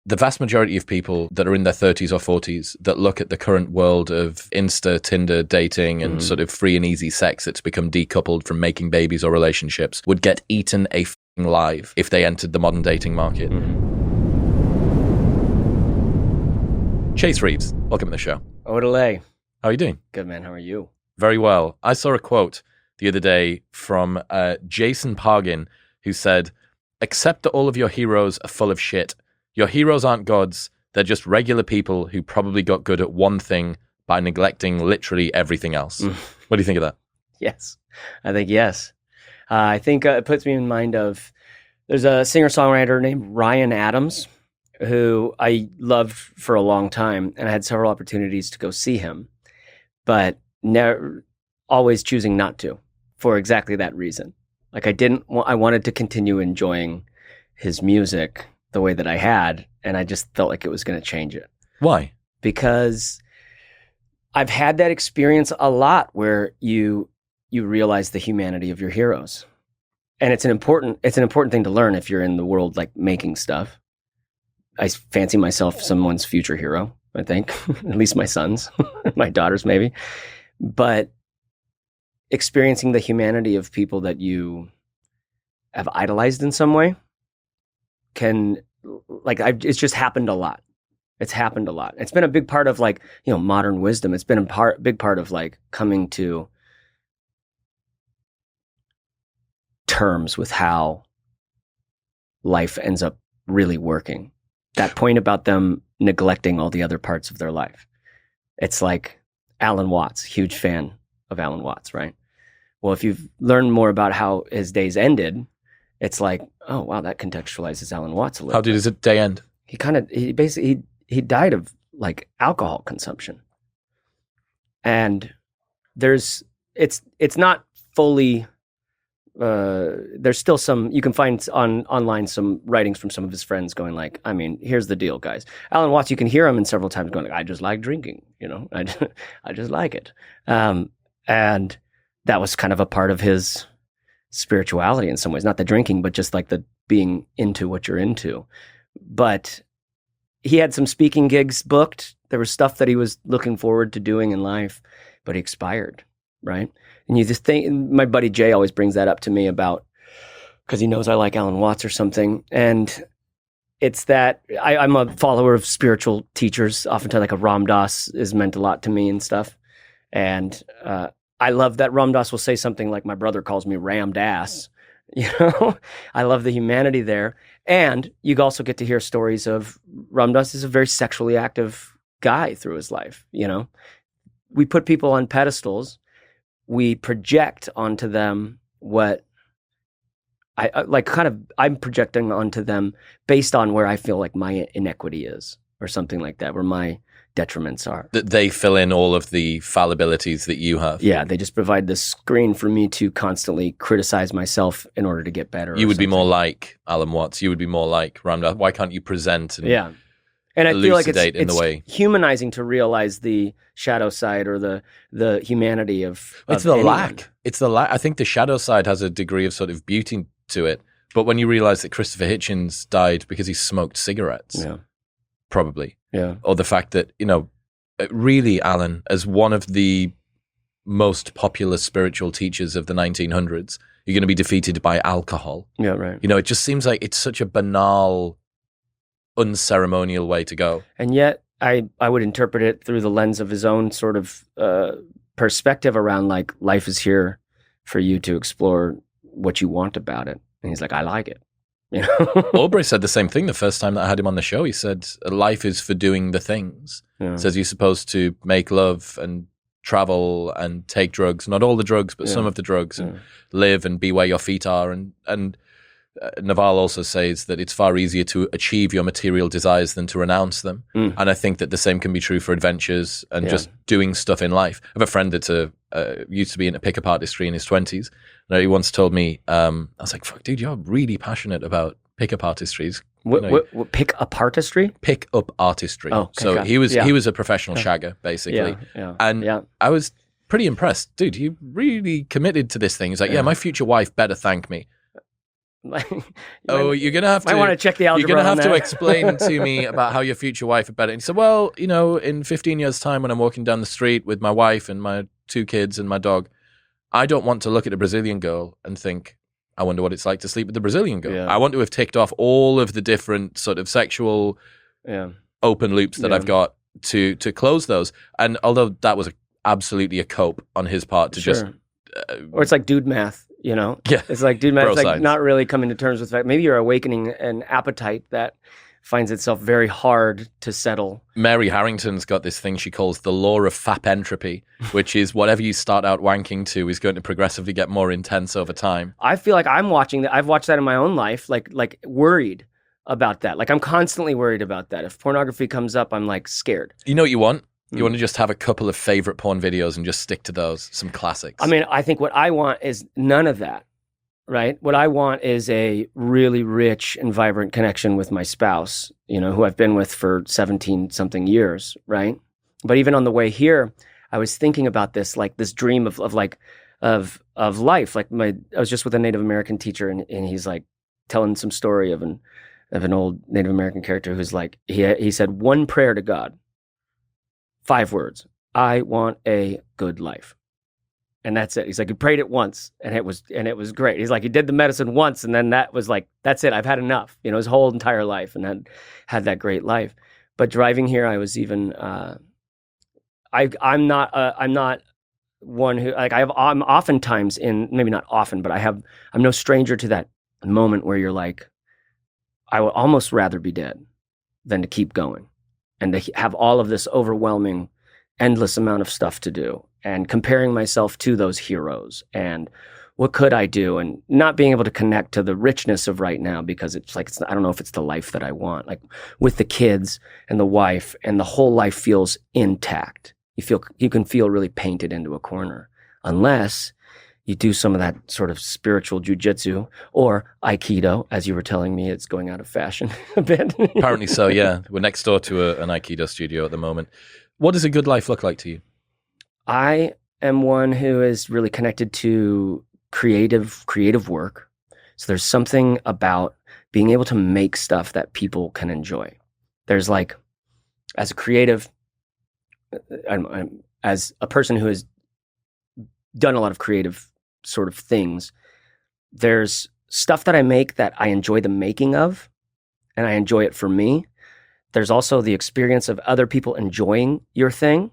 the vast majority of people that are in their 30s or 40s that look at the current world of Insta, Tinder, dating, and sort of free and easy sex that's become decoupled from making babies or relationships would get eaten alive if they entered the modern dating market. Chase Reeves, welcome to the show. Odelay. How are you doing? Good, man. How are you? Very well. I saw a quote the other day from Jason Pargin, who said, "Accept that all of your heroes are full of shit. Your heroes aren't gods. They're just regular people who probably got good at one thing by neglecting literally everything else." What do you think of that? Yes. I think yes. I think it puts me in mind of, there's a singer-songwriter named Ryan Adams, who I loved for a long time, and I had several opportunities to go see him, but never, always choosing not to, for exactly that reason. Like I wanted to continue enjoying his music the way that I had, and I just felt like it was going to change it. Why? Because I've had that experience a lot where you realize the humanity of your heroes. And it's an important thing to learn if you're in the world like making stuff. I fancy myself someone's future hero, I think. At least my sons, my daughters maybe. But experiencing the humanity of people that you have idolized in some way it's just happened a lot. It's happened a lot. It's been a big part of like, modern wisdom. It's been a big part of like coming to terms with how life ends up really working. That point about them neglecting all the other parts of their life. It's like Alan Watts, huge fan of Alan Watts, right? Well, if you've learned more about how his days ended, it's like, oh wow, that contextualizes Alan Watts a little. How did his day end? He died of like alcohol consumption. And it's not fully there's still some, you can find online some writings from some of his friends going like, I mean, here's the deal, guys. Alan Watts, you can hear him in several times going like, I just like drinking, I just like it. And that was kind of a part of his spirituality in some ways, not the drinking, but just like the being into what you're into. But he had some speaking gigs booked. There was stuff that he was looking forward to doing in life, but he expired, right? And you just think, my buddy Jay always brings that up to me about, because he knows I like Alan Watts or something. And it's that I'm a follower of spiritual teachers. Oftentimes like a Ram Dass is meant a lot to me and stuff. And I love that Ram Dass will say something like, my brother calls me Ram Dass. I love the humanity there. And you also get to hear stories of Ram Dass is a very sexually active guy through his life. We put people on pedestals. We project onto them what I'm projecting onto them based on where I feel like my inequity is or something like that, where my detriments are. That they fill in all of the fallibilities that you have. Yeah, they just provide the screen for me to constantly criticize myself in order to get better. You would be more like Alan Watts. You would be more like Ram Dass. Why can't you present and and I feel like in the way humanizing to realize the shadow side or the humanity of it's the lack. It's the lack. I think the shadow side has a degree of sort of beauty to it. But when you realize that Christopher Hitchens died because he smoked cigarettes, probably. Yeah. Or the fact that, really, Alan, as one of the most popular spiritual teachers of the 1900s, you're going to be defeated by alcohol. Yeah, right. It just seems like it's such a banal, unceremonial way to go. And yet I would interpret it through the lens of his own sort of perspective around like life is here for you to explore what you want about it. And he's like, I like it. Aubrey said the same thing the first time that I had him on the show. He said, life is for doing the things. Yeah. Says you're supposed to make love and travel and take drugs, not all the drugs, but some of the drugs, and live and be where your feet are. And Naval also says that it's far easier to achieve your material desires than to renounce them. And I think that the same can be true for adventures and just doing stuff in life. I have a friend that's used to be into pickup artistry in his 20s. And he once told me, I was like, fuck, dude, you're really passionate about pickup artistry. What pick up artistry? Pick up artistry. Oh, so he was a professional shagger, basically. I was pretty impressed. Dude, you really committed to this thing. He's like, my future wife better thank me. Like, you're gonna have to. I want to check the algebra. You're gonna have on to that. explain to me about how your future wife would better. And he said, well, in 15 years' time, when I'm walking down the street with my wife and my 2 kids and my dog, I don't want to look at a Brazilian girl and think, I wonder what it's like to sleep with a Brazilian girl. Yeah. I want to have ticked off all of the different sort of sexual open loops that I've got to close those. And although that was absolutely a cope on his part to just... or it's like dude math, Yeah. It's like dude math. It's like science. not really coming to terms with that. Maybe you're awakening an appetite that finds itself very hard to settle. Mary Harrington's got this thing she calls the law of fap entropy, which is whatever you start out wanking to is going to progressively get more intense over time. I feel like I'm watching that. I've watched that in my own life, like worried about that. Like I'm constantly worried about that. If pornography comes up, I'm like scared. You know what you want? You want to just have a couple of favorite porn videos and just stick to those, some classics. I mean, I think what I want is none of that, right? What I want is a really rich and vibrant connection with my spouse, who I've been with for 17 something years, right? But even on the way here, I was thinking about this, like this dream of life. Like I was just with a Native American teacher and he's like telling some story of an old Native American character who's like, he said one prayer to God. 5 words. I want a good life. And that's it. He's like, he prayed it once and it was great. He's like, he did the medicine once and then that was like, that's it. I've had enough, his whole entire life and then had that great life. But driving here, I was even, I'm not one who like, I'm oftentimes maybe not often, but I'm no stranger to that moment where you're like, I would almost rather be dead than to keep going. And to have all of this overwhelming, endless amount of stuff to do and comparing myself to those heroes and what could I do and not being able to connect to the richness of right now because it's like, I don't know if it's the life that I want, like with the kids and the wife and the whole life feels intact. You can feel really painted into a corner unless you do some of that sort of spiritual jujitsu or Aikido, as you were telling me, it's going out of fashion a bit. Apparently so, yeah. We're next door to an Aikido studio at the moment. What does a good life look like to you? I am one who is really connected to creative work. So there's something about being able to make stuff that people can enjoy. There's like, as a creative, as a person who has done a lot of creative sort of things, there's stuff that I make that I enjoy the making of, and I enjoy it for me. There's also the experience of other people enjoying your thing.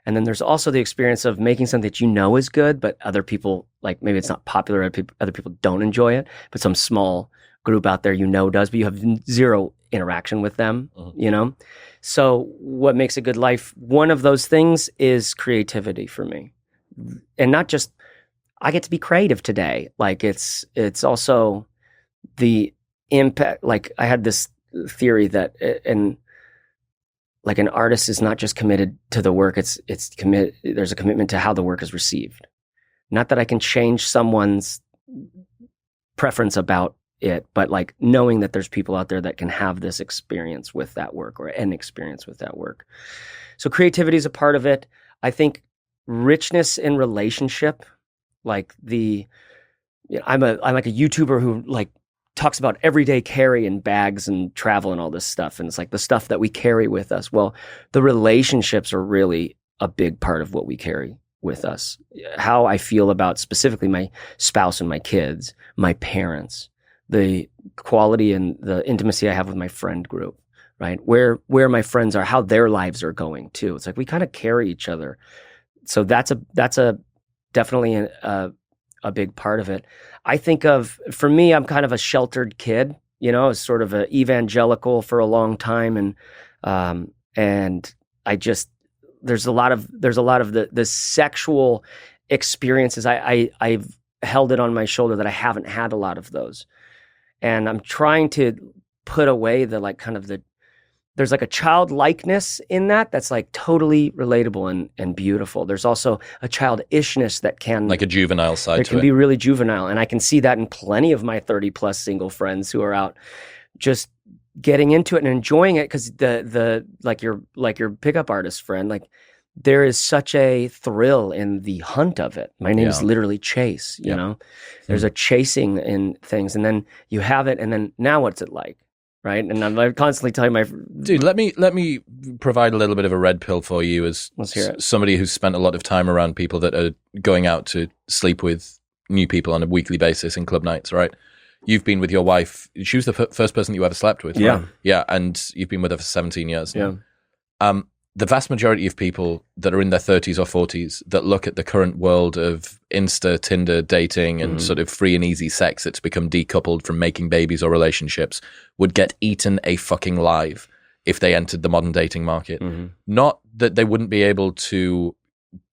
And then there's also the experience of making something that is good, but other people, like maybe it's not popular, other people don't enjoy it, but some small group out there does, but you have zero interaction with them, So what makes a good life? One of those things is creativity for me. And not just, I get to be creative today. Like it's also the impact. Like I had this theory that, like an artist is not just committed to the work, there's a commitment to how the work is received. Not that I can change someone's preference about it, but like knowing that there's people out there that can have this experience with that work or an experience with that work. So creativity is a part of it. I think richness in relationship, like I'm like a YouTuber who like talks about everyday carry and bags and travel and all this stuff. And it's like the stuff that we carry with us. Well, the relationships are really a big part of what we carry with us. How I feel about specifically my spouse and my kids, my parents, the quality and the intimacy I have with my friend group, right? Where my friends are, how their lives are going too. It's like we kind of carry each other. So that's definitely a big part of it. I think for me, I'm kind of a sheltered kid, sort of an evangelical for a long time. And I just, there's a lot of the sexual experiences. I've held it on my shoulder that I haven't had a lot of those. And I'm trying to put away there's like a childlikeness in that's like totally relatable and beautiful. There's also a childishness that can... Like a juvenile side to it. It can be really juvenile. And I can see that in plenty of my 30 plus single friends who are out just getting into it and enjoying it because like your pickup artist friend, like there is such a thrill in the hunt of it. My name is literally Chase, you know? There's a chasing in things, and then you have it, and then now what's it like? Right? And I'm constantly telling my... Dude, let me provide a little bit of a red pill for you as somebody who's spent a lot of time around people that are going out to sleep with new people on a weekly basis in club nights, right? You've been with your wife. She was the first person you ever slept with, right? Yeah, and you've been with her for 17 years now. Yeah. The vast majority of people that are in their 30s or 40s that look at the current world of Insta, Tinder, dating, and sort of free and easy sex that's become decoupled from making babies or relationships would get eaten a fucking live if they entered the modern dating market. Not that they wouldn't be able to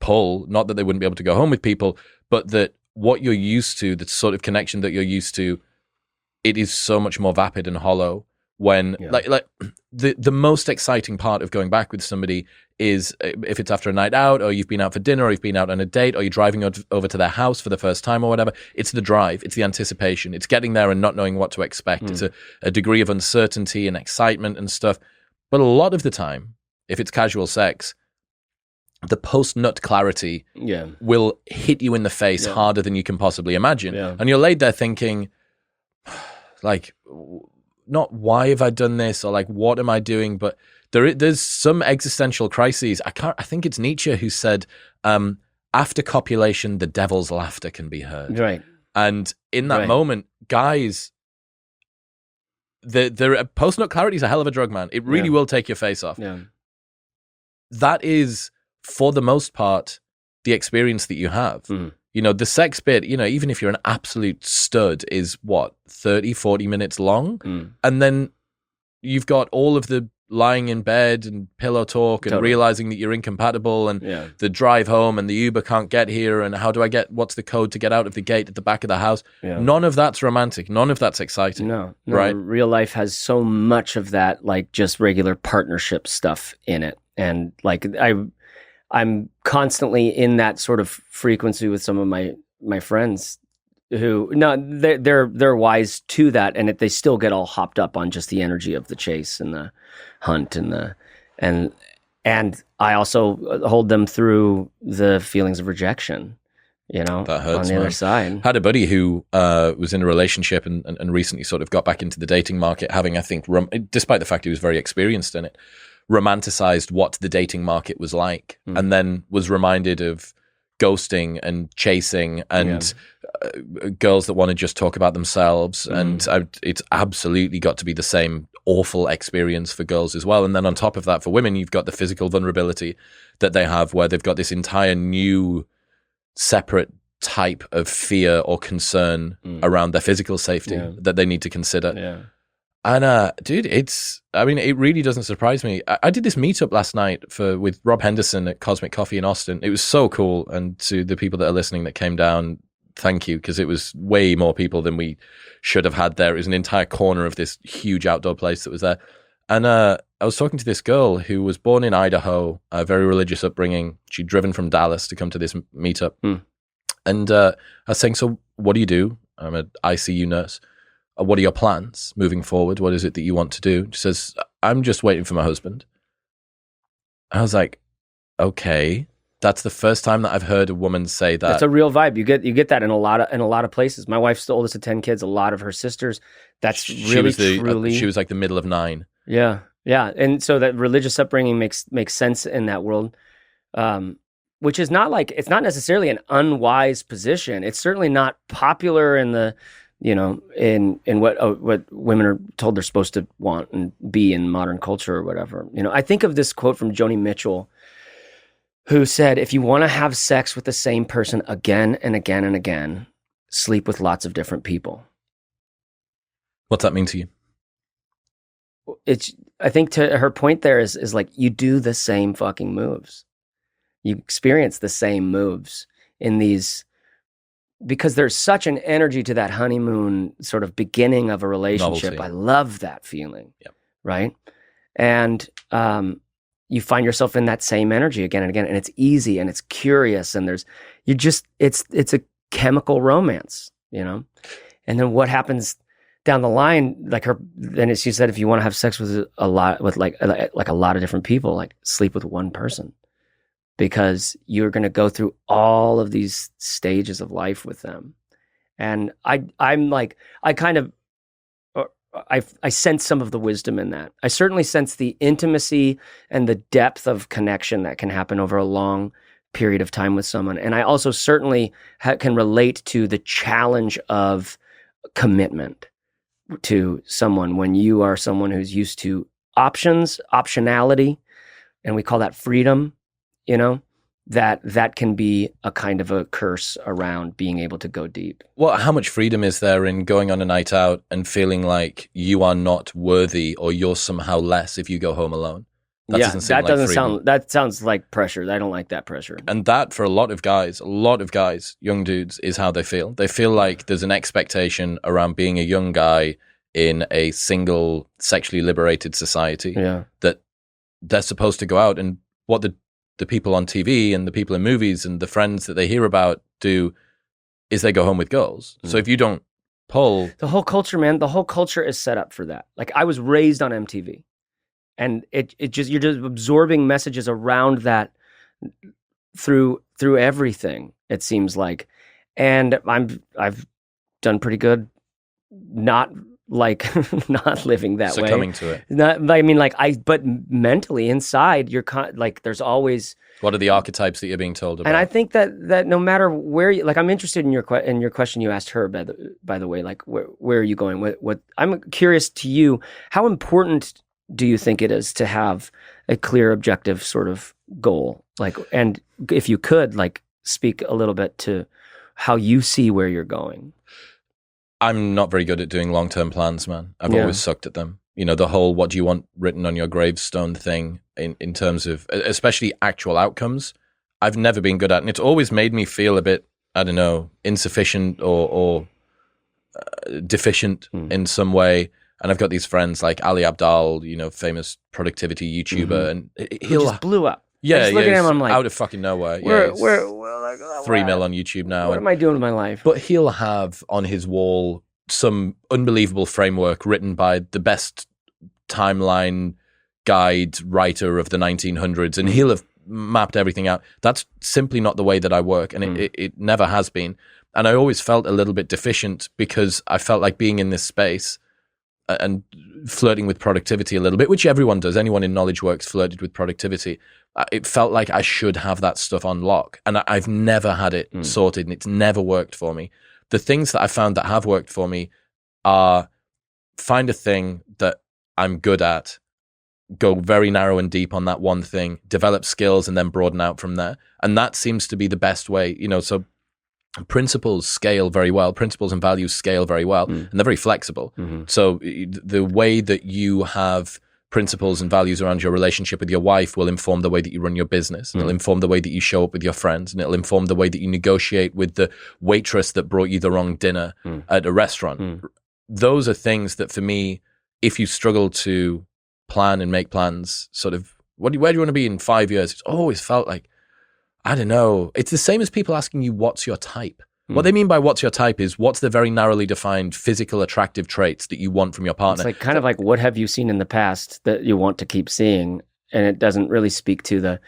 pull, not that they wouldn't be able to go home with people, but that what you're used to, the sort of connection that you're used to, it is so much more vapid and hollow. When like the most exciting part of going back with somebody is if it's after a night out, or you've been out for dinner, or you've been out on a date, or you're driving over to their house for the first time or whatever. It's the drive, it's the anticipation, it's getting there and not knowing what to expect. It's a degree of uncertainty and excitement and stuff. But a lot of the time, if it's casual sex, the post-nut clarity will hit you in the face harder than you can possibly imagine. And you're laid there thinking, like... not why have I done this, or like what am I doing, but there's some existential crises. I think it's Nietzsche who said after copulation the devil's laughter can be heard, right? And in that moment, guys, the post-nut clarity is a hell of a drug, man. It really will take your face off. That is for the most part the experience that you have. You know, the sex bit, you know, even if you're an absolute stud, is what, 30, 40 minutes long? And then you've got all of the lying in bed and pillow talk and realizing that you're incompatible, and the drive home, and the Uber can't get here, and what's the code to get out of the gate at the back of the house? None of that's romantic. None of that's exciting. No, right? Real life has so much of that, like just regular partnership stuff in it. And like I'm constantly in that sort of frequency with some of my friends who they're wise to that, and they still get all hopped up on just the energy of the chase and the hunt and I also hold them through the feelings of rejection, you know, that hurts, on the other side. I had a buddy who was in a relationship and recently sort of got back into the dating market, having, I think, despite the fact he was very experienced in it, romanticized what the dating market was like, and then was reminded of ghosting and chasing and girls that want to just talk about themselves. And it's absolutely got to be the same awful experience for girls as well. And then on top of that, for women, you've got the physical vulnerability that they have, where they've got this entire new separate type of fear or concern around their physical safety that they need to consider. And dude, it really doesn't surprise me. I did this meetup last night with Rob Henderson at Cosmic Coffee in Austin. It was so cool. And to the people that are listening that came down, thank you, because it was way more people than we should have had there. It was an entire corner of this huge outdoor place that was there. And I was talking to this girl who was born in Idaho, a very religious upbringing. She'd driven from Dallas to come to this meetup. And I was saying, so what do you do? I'm an ICU nurse. What are your plans moving forward? What is it that you want to do? She says, I'm just waiting for my husband. I was like, okay. That's the first time that I've heard a woman say that. That's a real vibe. You get that in a lot of places. My wife's the oldest of 10 kids. A lot of her sisters. That's really truly. She was like the middle of 9. Yeah, and so that religious upbringing makes sense in that world, which is not like, it's not necessarily an unwise position. It's certainly not popular in the, you know, in what women are told they're supposed to want and be in modern culture or whatever. You know, I think of this quote from Joni Mitchell, who said, if you want to have sex with the same person again and again and again, sleep with lots of different people. What's that mean to you? I think to her point there is like, you do the same fucking moves. You experience the same moves in these, because there's such an energy to that honeymoon sort of beginning of a relationship. Novelty. I love that feeling. Yep. Right. And, you find yourself in that same energy again and again, and it's easy and it's curious, and it's a chemical romance, you know. And then what happens down the line, like then she said, if you want to have sex with a lot of different people, like sleep with one person, because you're going to go through all of these stages of life with them. And I'm like, I sense some of the wisdom in that. I certainly sense the intimacy and the depth of connection that can happen over a long period of time with someone. And I also certainly can relate to the challenge of commitment to someone when you are someone who's used to optionality, and we call that freedom, that can be a kind of a curse around being able to go deep. Well, how much freedom is there in going on a night out and feeling like you are not worthy or you're somehow less if you go home alone? That sounds like pressure. I don't like that pressure. And that for a lot of guys, young dudes, is how they feel. They feel like there's an expectation around being a young guy in a single sexually liberated society that they're supposed to go out, and what the people on TV and the people in movies and the friends that they hear about do is they go home with girls. So if you don't pull... The whole culture is set up for that. Like, I was raised on MTV. And you're just absorbing messages around that through everything, it seems like. And I've done pretty good not living that way. Succumbing to it. But mentally inside, you're there's always... What are the archetypes that you're being told about? And I think that no matter where you, I'm interested in your question you asked her, by the way, like where are you going? What I'm curious to you, how important do you think it is to have a clear, objective sort of goal? And if you could, speak a little bit to how you see where you're going. I'm not very good at doing long-term plans, man. I've always sucked at them. The whole what do you want written on your gravestone thing in terms of, especially actual outcomes, I've never been good at. And it's always made me feel a bit, I don't know, insufficient or deficient in some way. And I've got these friends like Ali Abdaal, famous productivity YouTuber, and he just blew up. Yeah, look at him, I'm like, out of fucking nowhere. We're 3 mil on YouTube now. What am I doing with my life? But he'll have on his wall some unbelievable framework written by the best timeline guide writer of the 1900s, and he'll have mapped everything out. That's simply not the way that I work, and it never has been. And I always felt a little bit deficient because I felt like being in this space and flirting with productivity a little bit, which everyone does. Anyone in knowledge works flirted with productivity. It felt like I should have that stuff on lock, and I've never had it sorted, and it's never worked for me. The things that I found that have worked for me are find a thing that I'm good at, go very narrow and deep on that one thing, develop skills, and then broaden out from there. And that seems to be the best way, so principles scale very well. Principles and values scale very well, and they're very flexible. So the way that you have principles and values around your relationship with your wife will inform the way that you run your business. And it'll inform the way that you show up with your friends, and it'll inform the way that you negotiate with the waitress that brought you the wrong dinner at a restaurant. Those are things that, for me, if you struggle to plan and make plans, sort of, where do you want to be in 5 years? It's always felt like, I don't know. It's the same as people asking you, what's your type? What they mean by what's your type is what's the very narrowly defined physical attractive traits that you want from your partner. It's kind of like, what have you seen in the past that you want to keep seeing? And it doesn't really speak to the,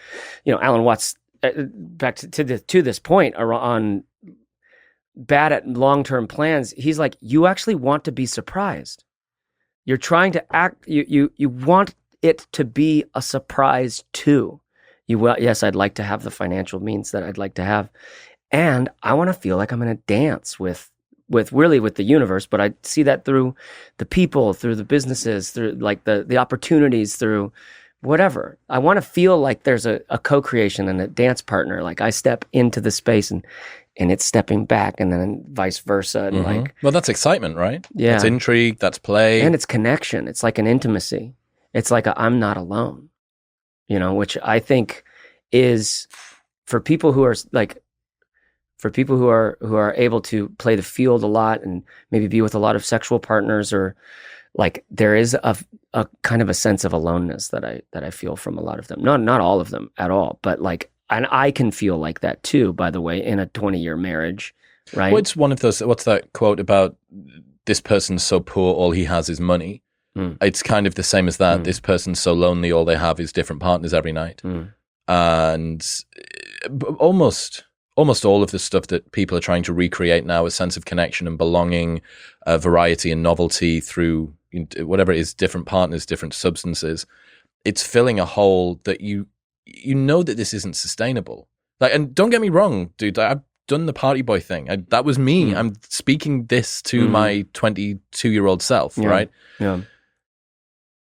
Alan Watts, back to this point on bad at long-term plans. He's like, you actually want to be surprised. You're trying to act, you want it to be a surprise too. Yes, I'd like to have the financial means that I'd like to have. And I want to feel like I'm going to dance with the universe, but I see that through the people, through the businesses, through the opportunities, through whatever. I want to feel like there's a co-creation and a dance partner. Like I step into the space and it's stepping back, and then vice versa. And well, that's excitement, right? Yeah. That's intrigue, that's play. And it's connection. It's like an intimacy. It's like I'm not alone, which I think is for people who are able to play the field a lot and maybe be with a lot of sexual partners, or there is a kind of a sense of aloneness that I feel from a lot of them. Not all of them at all, but and I can feel like that too, by the way, in a 20-year marriage, right? Well, it's one of those, what's that quote about this person's so poor, all he has is money? It's kind of the same as that. This person's so lonely, all they have is different partners every night. and almost all of the stuff that people are trying to recreate now, a sense of connection and belonging, variety and novelty through whatever it is, different partners, different substances. It's filling a hole that you know that this isn't sustainable. Like, and don't get me wrong, dude, I've done the party boy thing. That was me. I'm speaking this to my 22-year-old self, right? Yeah.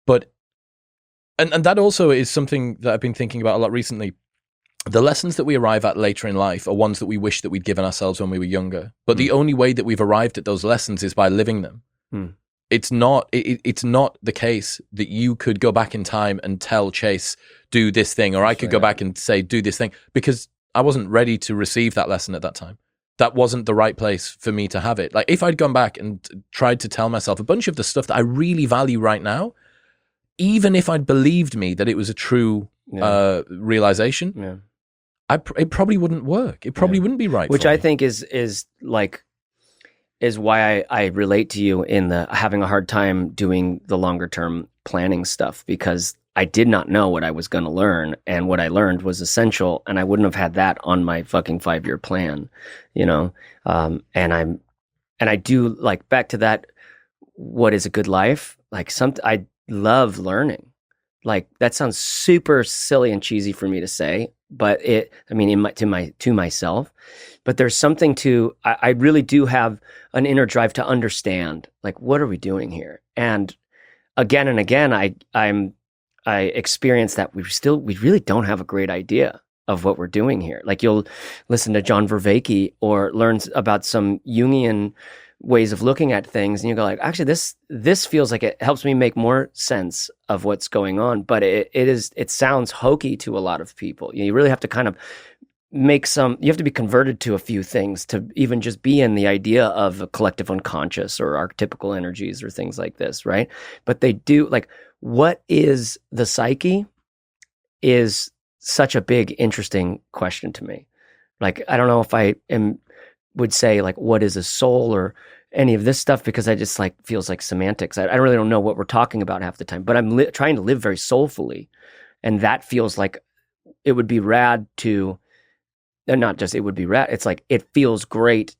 But, and that also is something that I've been thinking about a lot recently. The lessons that we arrive at later in life are ones that we wish that we'd given ourselves when we were younger. But the only way that we've arrived at those lessons is by living them. It's not the case that you could go back in time and tell Chase, do this thing, or I could go back and say, do this thing, because I wasn't ready to receive that lesson at that time. That wasn't the right place for me to have it. Like, if I'd gone back and tried to tell myself a bunch of the stuff that I really value right now, even if I'd believed me that it was a true realization, it probably wouldn't work. It probably wouldn't be right. Which for I me. think is why I relate to you in the having a hard time doing the longer term planning stuff, because I did not know what I was going to learn, and what I learned was essential, and I wouldn't have had that on my fucking 5-year plan, you know? And I do, like, back to that, what is a good life? Like, I love learning. Like, that sounds super silly and cheesy for me to say, but to myself, but there's something to, I really do have an inner drive to understand, like, what are we doing here? And again and again, I experience that we really don't have a great idea of what we're doing here. Like, you'll listen to John Vervaeke or learn about some Jungian ways of looking at things, and you go like, actually, this feels like it helps me make more sense of what's going on. But it sounds hokey to a lot of people. You really have to kind of you have to be converted to a few things to even just be in the idea of a collective unconscious or archetypical energies or things like this, right? But they do, like, what is the psyche is such a big, interesting question to me. Like, I don't know if I would say, like, what is a soul or any of this stuff, because I just, like, feels like semantics. I really don't know what we're talking about half the time, but I'm trying to live very soulfully. And that feels like it would be rad to, not just it would be rad, it's like, it feels great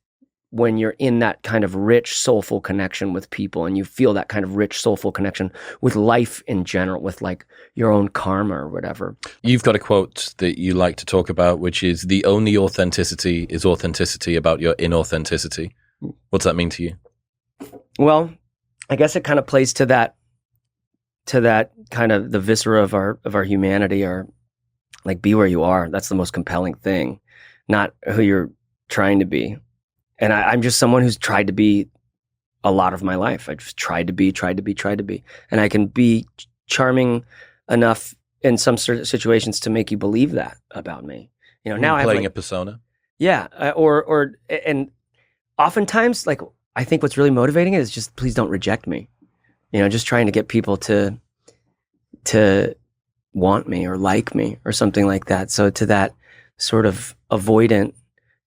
when you're in that kind of rich, soulful connection with people, and you feel that kind of rich, soulful connection with life in general, with, like, your own karma or whatever. You've got a quote that you like to talk about, which is, the only authenticity is authenticity about your inauthenticity. What's that mean to you? Well, I guess it kind of plays to that kind of the viscera of our humanity, or, like, be where you are. That's the most compelling thing, not who you're trying to be. And I'm just someone who's tried to be a lot of my life. I just tried to be. And I can be charming enough in some certain situations to make you believe that about me. You know, now I'm playing a persona. Yeah. And oftentimes, like, I think what's really motivating is just, please don't reject me. You know, just trying to get people to want me or like me or something like that. So to that sort of avoidant,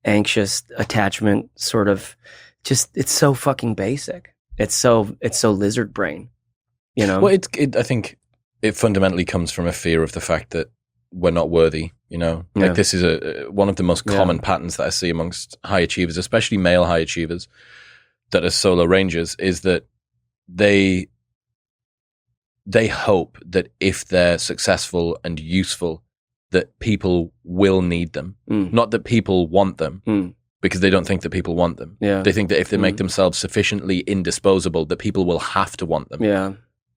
anxious attachment, sort of, just, it's so fucking basic. It's so lizard brain, you know? Well, I think it fundamentally comes from a fear of the fact that we're not worthy, you know? Like, this is one of the most common patterns that I see amongst high achievers, especially male high achievers that are solo rangers, is that they hope that if they're successful and useful, that people will need them, not that people want them, because they don't think that people want them. Yeah. They think that if they make themselves sufficiently indisposable, that people will have to want them. Yeah.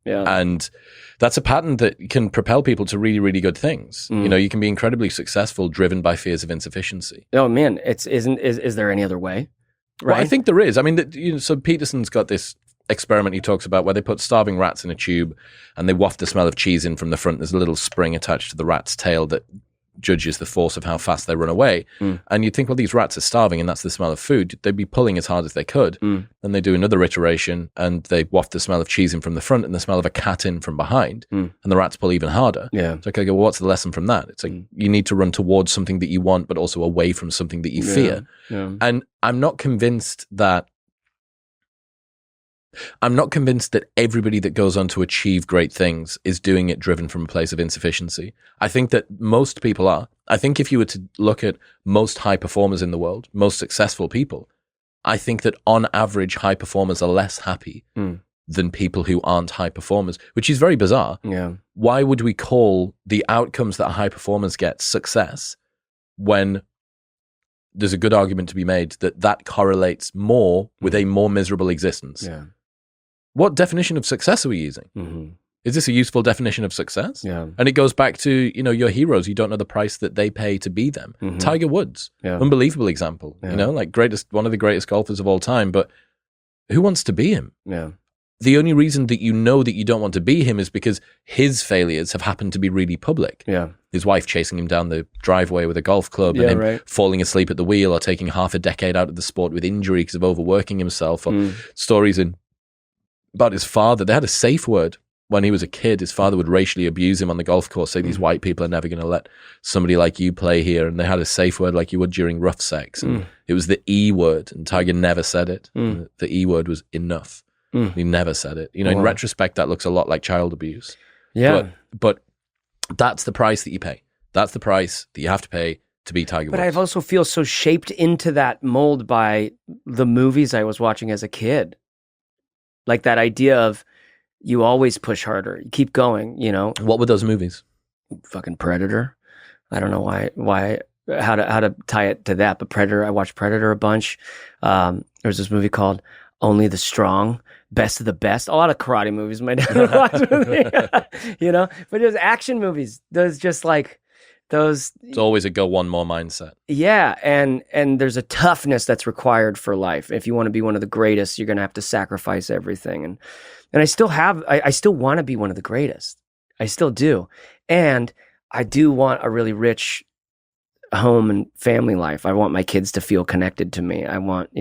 And that's a pattern that can propel people to really, really good things. You know, you can be incredibly successful driven by fears of insufficiency. Oh man, is there any other way? Right? Well, I think there is. I mean, so Peterson's got this experiment he talks about where they put starving rats in a tube and they waft the smell of cheese in from the front. There's a little spring attached to the rat's tail that judges the force of how fast they run away. And you'd think, well, these rats are starving and that's the smell of food. They'd be pulling as hard as they could. Then they do another iteration and they waft the smell of cheese in from the front and the smell of a cat in from behind. And the rats pull even harder. Yeah. So I go, well, what's the lesson from that? It's like, you need to run towards something that you want, but also away from something that you fear. Yeah. And I'm not convinced that I'm not convinced that everybody that goes on to achieve great things is doing it driven from a place of insufficiency. I think that most people are. I think if you were to look at most high performers in the world, most successful people, I think that on average, high performers are less happy than people who aren't high performers, which is very bizarre. Yeah. Why would we call the outcomes that high performers get success when there's a good argument to be made that that correlates more with a more miserable existence? Yeah. What definition of success are we using? Mm-hmm. Is this a useful definition of success? Yeah. And it goes back to, your heroes. You don't know the price that they pay to be them. Mm-hmm. Tiger Woods, unbelievable example, like one of the greatest golfers of all time, but who wants to be him? Yeah. The only reason that you know that you don't want to be him is because his failures have happened to be really public. Yeah. His wife chasing him down the driveway with a golf club and him falling asleep at the wheel, or taking half a decade out of the sport with injury because of overworking himself, or stories about his father. They had a safe word when he was a kid. His father would racially abuse him on the golf course, say these white people are never going to let somebody like you play here. And they had a safe word like you would during rough sex. And it was the E word, and Tiger never said it. The E word was enough. He never said it. In retrospect, that looks a lot like child abuse. Yeah. But that's the price that you pay. That's the price that you have to pay to be Tiger Woods. But I also feel so shaped into that mold by the movies I was watching as a kid. Like that idea of you always push harder, you keep going, What were those movies? Fucking Predator. I don't know how to tie it to that, but Predator, I watched Predator a bunch. There was this movie called Only the Strong, Best of the Best. A lot of karate movies my dad would watch with me, but there's action movies. There's just like those. It's always a go one more mindset. Yeah, and there's a toughness that's required for life. If you want to be one of the greatest, you're going to have to sacrifice everything. And I still want to be one of the greatest. I still do. And I do want a really rich home and family life. I want my kids to feel connected to me. I want,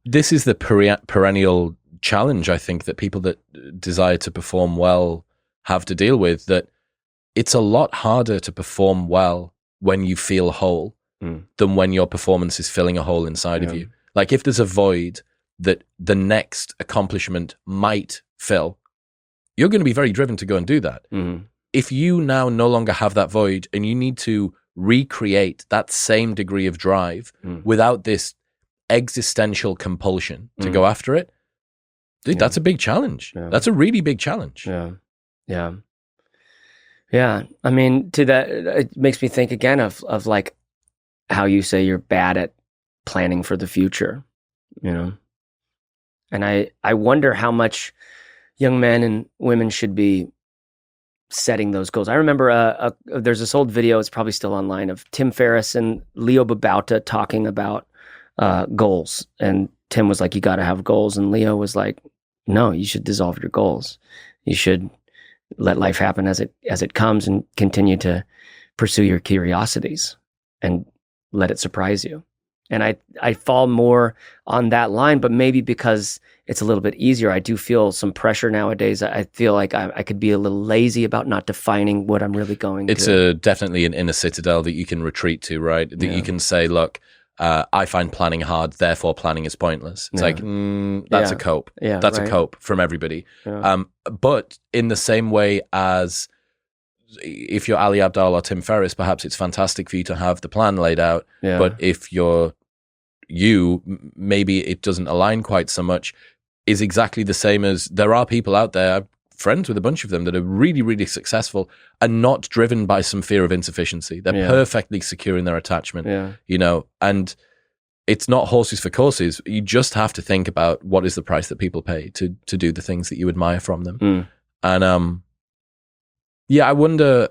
This is the perennial challenge, I think, that people that desire to perform well have to deal with, that it's a lot harder to perform well when you feel whole than when your performance is filling a hole inside of you. Like if there's a void that the next accomplishment might fill, you're going to be very driven to go and do that. If you now no longer have that void and you need to recreate that same degree of drive without this existential compulsion to go after it, dude, that's a big challenge. That's a really big challenge. Yeah. I mean, to that, it makes me think again of like how you say you're bad at planning for the future, and I wonder how much young men and women should be setting those goals. I remember there's this old video, it's probably still online, of Tim Ferriss and Leo Babauta talking about goals. And Tim was like, you got to have goals. And Leo was like, no, you should dissolve your goals. You should let life happen as it comes and continue to pursue your curiosities and let it surprise you. And I fall more on that line, but maybe because it's a little bit easier. I do feel some pressure nowadays. I feel like I could be a little lazy about not defining what I'm really going to. It's definitely an inner citadel that you can retreat to, right? That you can say, look, I find planning hard, therefore planning is pointless. It's like, that's a cope. Yeah, that's a cope from everybody. Yeah. But in the same way as if you're Ali Abdaal or Tim Ferriss, perhaps it's fantastic for you to have the plan laid out. Yeah. But if maybe it doesn't align quite so much, is exactly the same as there are people out there, I'm friends with a bunch of them, that are really, really successful and not driven by some fear of insufficiency. They're perfectly secure in their attachment, and it's not horses for courses. You just have to think about what is the price that people pay to do the things that you admire from them. And I wonder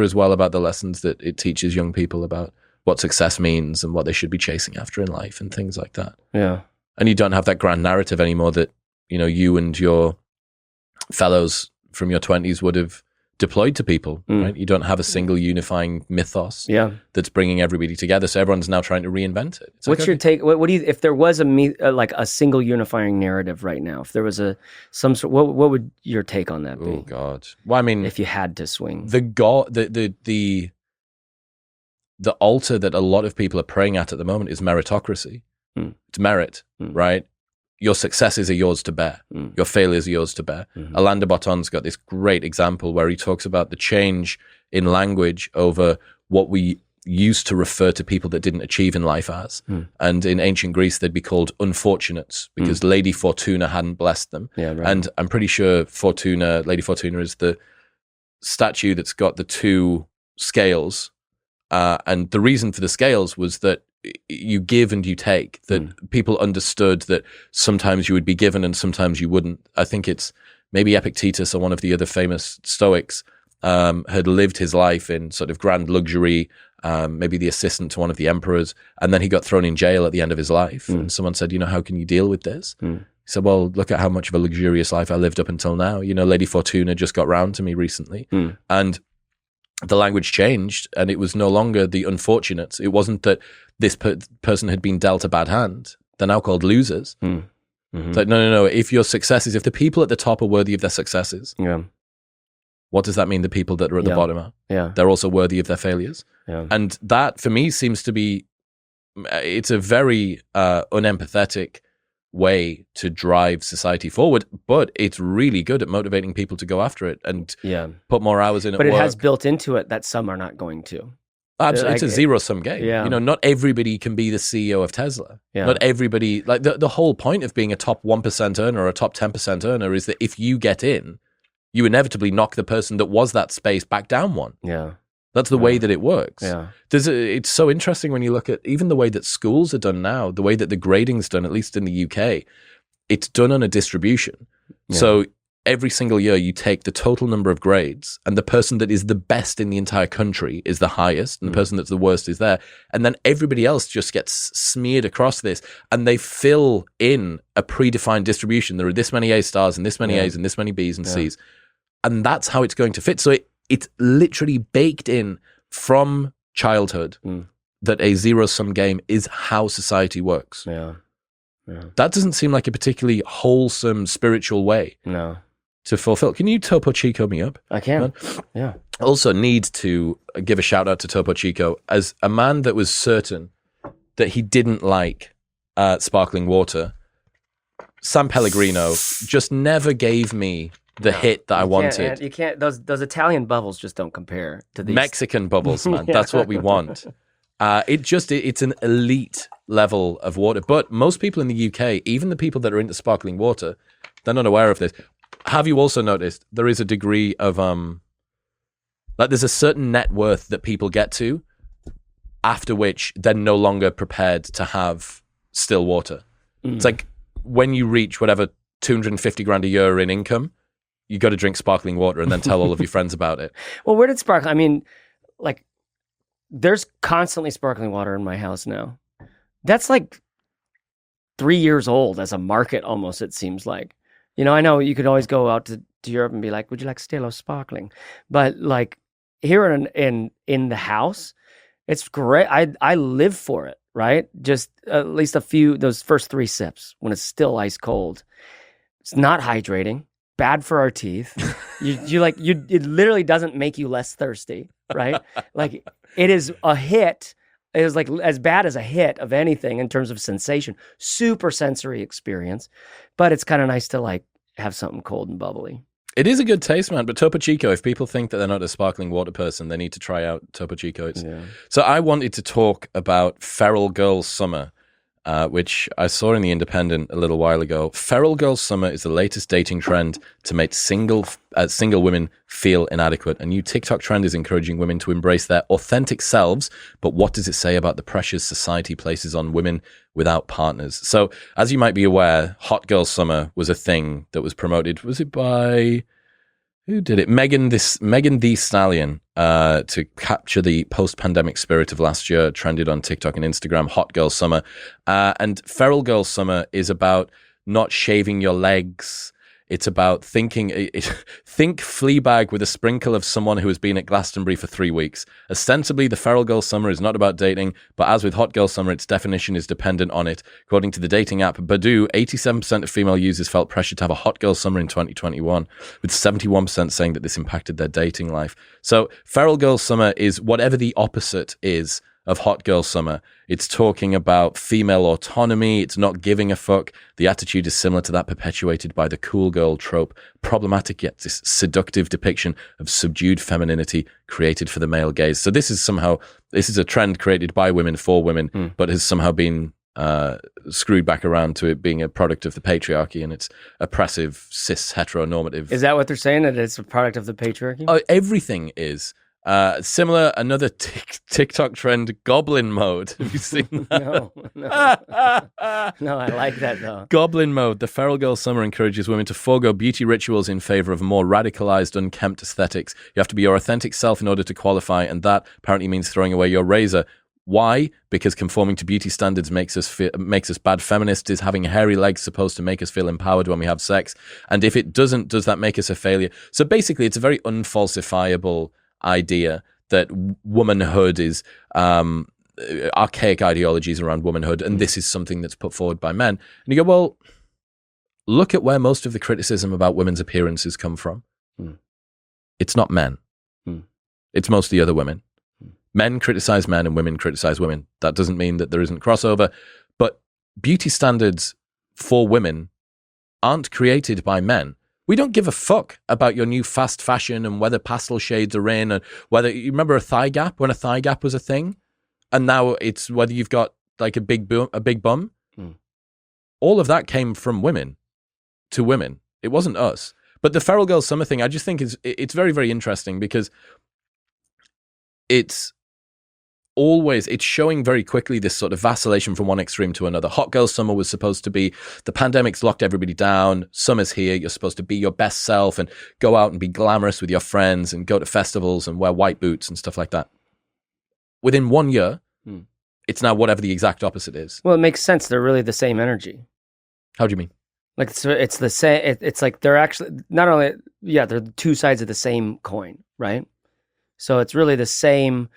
as well about the lessons that it teaches young people about what success means and what they should be chasing after in life and things like that. Yeah. And you don't have that grand narrative anymore that, you and your fellows from your 20s would have deployed to people, right? You don't have a single unifying mythos that's bringing everybody together. So everyone's now trying to reinvent it. What's your take? What do you, if there was a single unifying narrative right now, if there was what would your take on that be? Oh God. Well, I mean, if you had to swing the altar that a lot of people are praying at the moment is meritocracy. It's merit, right? your successes are yours to bear. Your failures are yours to bear. Alain de Botton's got this great example where he talks about the change in language over what we used to refer to people that didn't achieve in life as. And in ancient Greece, they'd be called unfortunates because Lady Fortuna hadn't blessed them. Yeah, right. And I'm pretty sure Lady Fortuna is the statue that's got the two scales. And the reason for the scales was that you give and you take, that people understood that sometimes you would be given and sometimes you wouldn't. I think it's maybe Epictetus or one of the other famous Stoics had lived his life in sort of grand luxury, maybe the assistant to one of the emperors, and then he got thrown in jail at the end of his life. And someone said, how can you deal with this? He said, well, look at how much of a luxurious life I lived up until now. Lady Fortuna just got round to me recently. And the language changed, and it was no longer the unfortunates. It wasn't that this person had been dealt a bad hand. They're now called losers. It's like, no. If your successes, if the people at the top are worthy of their successes, what does that mean? The people that are at the bottom are? They're also worthy of their failures. And that, for me, seems to be, it's a very unempathetic way to drive society forward, but it's really good at motivating people to go after it and put more hours in at work. But it has built into it that some are not going to. Absolutely. It's a zero-sum game. Not everybody can be the CEO of Tesla. Not everybody, like the whole point of being a top 1% earner or a top 10% earner is that if you get in, you inevitably knock the person that was that space back down one. That's the way that it works. It's so interesting when you look at even the way that schools are done now, the way that the grading's done, at least in the UK, it's done on a distribution. So every single year you take the total number of grades, and the person that is the best in the entire country is the highest, and the person that's the worst is there. And then everybody else just gets smeared across this, and they fill in a predefined distribution. There are this many A stars and this many A's and this many B's and C's. And that's how it's going to fit. So it's literally baked in from childhood that a zero-sum game is how society works. That doesn't seem like a particularly wholesome spiritual way to fulfill. Can you Topo Chico me up? I can. I also need to give a shout out to Topo Chico as a man that was certain that he didn't like sparkling water. San Pellegrino just never gave me the hit that I wanted. You can't. Those Italian bubbles just don't compare to these Mexican bubbles, man. That's what we want. It's an elite level of water. But most people in the UK, even the people that are into sparkling water, they're not aware of this. Have you also noticed there is a degree of there's a certain net worth that people get to, after which they're no longer prepared to have still water. It's like when you reach whatever 250 grand a year in income, you got to drink sparkling water and then tell all of your friends about it. Well, where did sparkling? I mean, like, there's constantly sparkling water in my house now. That's like 3 years old as a market almost, it seems like. I know you could always go out to Europe and be like, would you like Stella sparkling? But like here in the house, it's great. I live for it, right? Just at least those first 3 sips when it's still ice cold. It's not hydrating. Bad for our teeth. It literally doesn't make you less thirsty, right? Like it is a hit. It is like as bad as a hit of anything in terms of sensation. Super sensory experience, but it's kind of nice to like have something cold and bubbly. It is a good taste, man. But Topo Chico, if people think that they're not a sparkling water person, they need to try out Topo Chico. So I wanted to talk about Feral Girl Summer, which I saw in The Independent a little while ago. Feral Girl Summer is the latest dating trend to make single women feel inadequate. A new TikTok trend is encouraging women to embrace their authentic selves. But what does it say about the pressures society places on women without partners? So, as you might be aware, Hot Girl Summer was a thing that was promoted. Was it by... Who did it? Megan Thee Stallion, to capture the post-pandemic spirit of last year, trended on TikTok and Instagram, Hot Girl Summer. And Feral Girl Summer is about not shaving your legs. It's about think Fleabag with a sprinkle of someone who has been at Glastonbury for 3 weeks. Ostensibly, the Feral Girl Summer is not about dating, but as with Hot Girl Summer, its definition is dependent on it. According to the dating app Badoo, 87% of female users felt pressure to have a Hot Girl Summer in 2021, with 71% saying that this impacted their dating life. So Feral Girl Summer is whatever the opposite is of Hot Girl Summer. It's talking about female autonomy. It's not giving a fuck. The attitude is similar to that perpetuated by the cool girl trope. Problematic yet this seductive depiction of subdued femininity created for the male gaze. So this is a trend created by women for women, but has somehow been screwed back around to it being a product of the patriarchy and its oppressive, cis, heteronormative. Is that what they're saying, that it's a product of the patriarchy? Everything is. Similar, another TikTok trend, goblin mode. Have you seen that? No. No, I like that though. Goblin mode. The Feral Girl Summer encourages women to forego beauty rituals in favor of more radicalized, unkempt aesthetics. You have to be your authentic self in order to qualify, and that apparently means throwing away your razor. Why? Because conforming to beauty standards makes us bad feminists. Is having hairy legs supposed to make us feel empowered when we have sex? And if it doesn't, does that make us a failure? So basically, it's a very unfalsifiable idea that womanhood is archaic ideologies around womanhood, and this is something that's put forward by men. And you go, well, look at where most of the criticism about women's appearances come from. It's not men. It's mostly other women. Men criticize men and women criticize women. That doesn't mean that there isn't crossover, but beauty standards for women aren't created by men. We don't give a fuck about your new fast fashion and whether pastel shades are in, and whether you remember a thigh gap when a thigh gap was a thing, and now it's whether you've got like a big bum. All of that came from women to women. It wasn't us. But the Feral Girl Summer thing, I just think it's very, very interesting because it's showing very quickly this sort of vacillation from one extreme to another. Hot Girl Summer was supposed to be, the pandemic's locked everybody down, summer's here, you're supposed to be your best self and go out and be glamorous with your friends and go to festivals and wear white boots and stuff like that. Within 1 year, it's now whatever the exact opposite is. Well, it makes sense. They're really the same energy. How do you mean? Like it's the same. It's like they're actually not only, they're the two sides of the same coin, right? So it's really the same.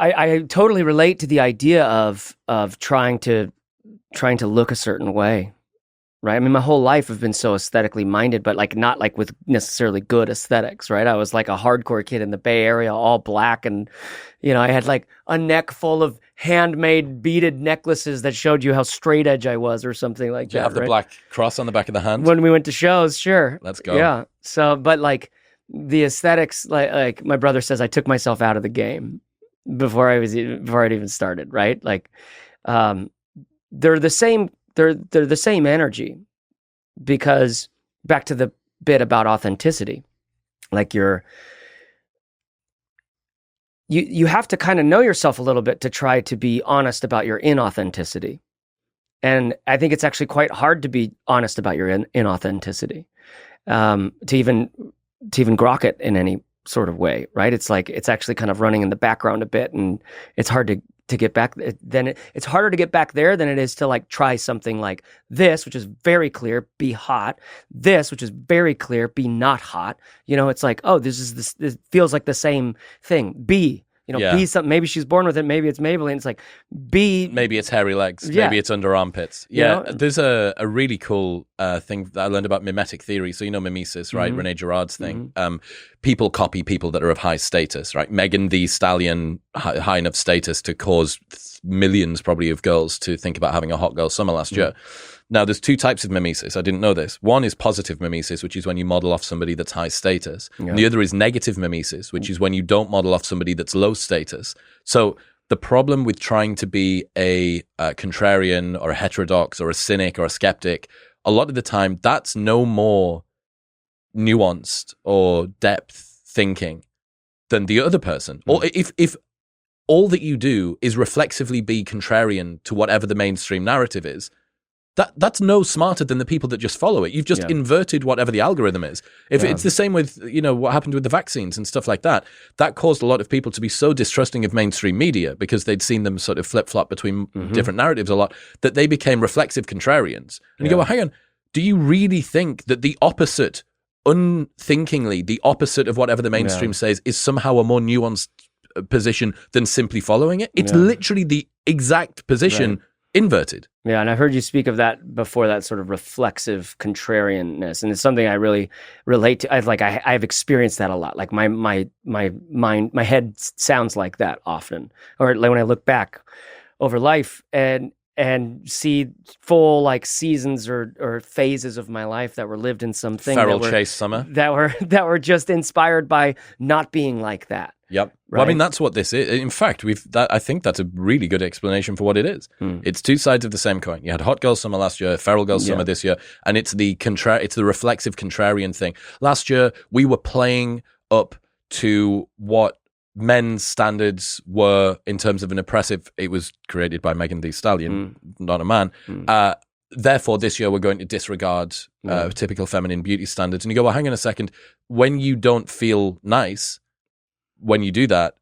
I totally relate to the idea of trying to look a certain way, right? I mean, my whole life I've been so aesthetically minded, but like not like with necessarily good aesthetics, right? I was like a hardcore kid in the Bay Area, all black, and I had like a neck full of handmade beaded necklaces that showed you how straight edge I was, or something like that. Do you have the black cross on the back of the hand? When we went to shows, sure. Let's go. Yeah. So, but like the aesthetics, like my brother says, I took myself out of the game before I'd even started, right? Like, they're the same. They're the same energy, because back to the bit about authenticity, like you have to kind of know yourself a little bit to try to be honest about your inauthenticity. And I think it's actually quite hard to be honest about your inauthenticity, to even grok it in any sort of way, right? It's like it's actually kind of running in the background a bit, and it's hard to get back. It's harder to get back there than it is to like try something like this, which is very clear, be hot. This, which is very clear, be not hot. It's like, oh, this feels like the same thing. Be be something. Maybe she's born with it. Maybe it's Maybelline. It's like be. Maybe it's hairy legs. Yeah. Maybe it's under armpits. Yeah. There's a really cool thing that I learned about mimetic theory. So mimesis, right? Rene Girard's thing. People copy people that are of high status, right? Megan Thee Stallion, high enough status to cause millions probably of girls to think about having a hot girl summer last year. Now, there's two types of mimesis. I didn't know this. One is positive mimesis, which is when you model off somebody that's high status. Yeah. And the other is negative mimesis, which is when you don't model off somebody that's low status. So the problem with trying to be a contrarian or a heterodox or a cynic or a skeptic, a lot of the time, that's no more nuanced or depth thinking than the other person. Or if all that you do is reflexively be contrarian to whatever the mainstream narrative is, that's no smarter than the people that just follow it. You've just inverted whatever the algorithm is. If it's the same with, what happened with the vaccines and stuff like that, that caused a lot of people to be so distrusting of mainstream media because they'd seen them sort of flip-flop between different narratives a lot, that they became reflexive contrarians. And you go, well, hang on, do you really think that the opposite, unthinkingly, the opposite of whatever the mainstream says is somehow a more nuanced position than simply following it? It's literally the exact position inverted. Yeah, and I've heard you speak of that before, that sort of reflexive contrarianness, and it's something I really relate to. I've experienced that a lot. Like my mind, my head sounds like that often, or like when I look back over life and see full like seasons or phases of my life that were lived in something Feral chase summer that were just inspired by not being like that. Yep. Right? Well, I mean, that's what this is. In fact, I think that's a really good explanation for what it is. It's two sides of the same coin. You had hot girl summer last year, feral girl summer this year, and it's the reflexive contrarian thing. Last year, we were playing up to what men's standards were in terms of an oppressive. It was created by Megan Thee Stallion, not a man. Therefore, this year we're going to disregard typical feminine beauty standards. And you go, well, hang on a second. When you don't feel nice, when you do that,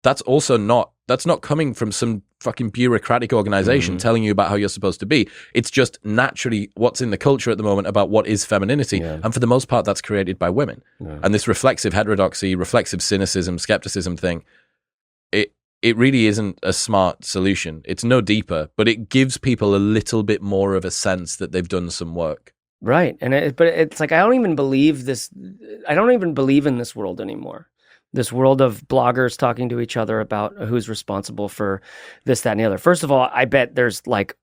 that's not coming from some fucking bureaucratic organization telling you about how you're supposed to be. It's just naturally what's in the culture at the moment about what is femininity. Yeah. And for the most part, that's created by women. Yeah. And this reflexive heterodoxy, reflexive cynicism, skepticism thing, it really isn't a smart solution. It's no deeper, but it gives people a little bit more of a sense that they've done some work. Right. But it's like, I don't even believe in this world anymore. This world of bloggers talking to each other about who's responsible for this, that, and the other. First of all, I bet there's like,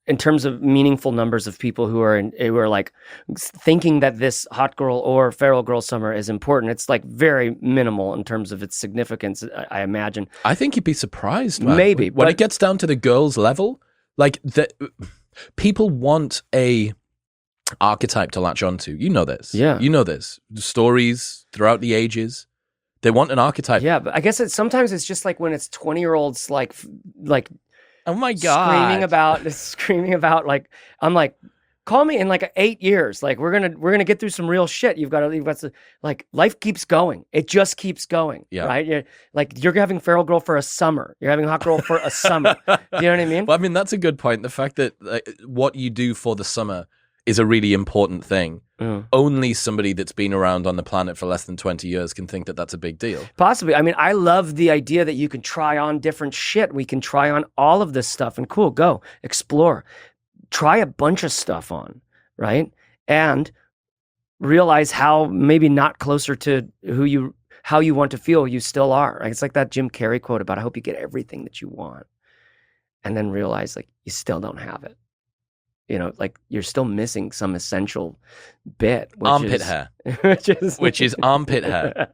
in terms of meaningful numbers of people who are like thinking that this hot girl or feral girl summer is important. It's like very minimal in terms of its significance, I imagine. I think you'd be surprised, man. Maybe. When it gets down to the girls level, like people want a archetype to latch onto. You know this. Yeah. You know this. The stories throughout the ages. They want an archetype. Yeah, but I guess sometimes it's just like when it's 20-year-olds like oh my God, screaming about like, I'm like, call me in like 8 years. Like we're gonna get through some real shit. You've got to like, life keeps going. It just keeps going. Yeah. Right. You're having feral girl for a summer. You're having hot girl for a summer. You know what I mean? Well, I mean, that's a good point. The fact that what you do for the summer is a really important thing. Only somebody that's been around on the planet for less than 20 years can think that that's a big deal. Possibly. I mean, I love the idea that you can try on different shit. We can try on all of this stuff and cool, go, explore. Try a bunch of stuff on, right? And realize how maybe not closer to how you want to feel you still are. Right? It's like that Jim Carrey quote about, I hope you get everything that you want. And then realize like you still don't have it. You know, like you're still missing some essential bit. Armpit hair. Which is armpit hair.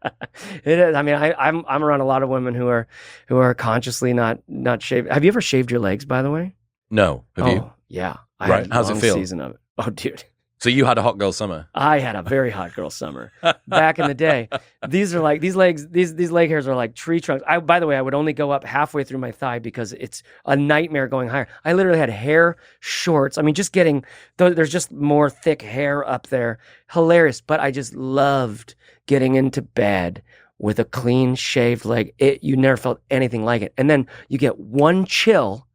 It is. I mean, I'm around a lot of women who are consciously not shaved. Have you ever shaved your legs, by the way? No. Have you? Yeah. Right. How's it feel? Season of it. Oh, dude. So you had a hot girl summer. I had a very hot girl summer back in the day. These are like these leg hairs are like tree trunks. By the way, I would only go up halfway through my thigh because it's a nightmare going higher. I literally had hair shorts. I mean, there's just more thick hair up there. Hilarious. But I just loved getting into bed with a clean shaved leg. You never felt anything like it. And then you get one chill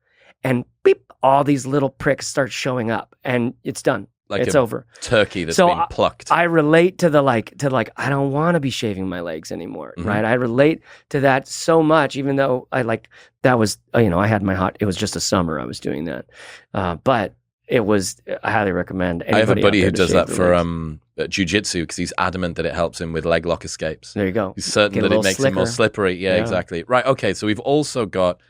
and beep, all these little pricks start showing up and it's done. Like it's over. Turkey that's been plucked. I relate to I don't want to be shaving my legs anymore, right? I relate to that so much, even though I had it was just a summer I was doing that. But I highly recommend. I have a buddy who does that for jiu-jitsu because he's adamant that it helps him with leg lock escapes. There you go. He's certain that it makes him more slippery. Yeah, exactly. Right. Okay. So we've also got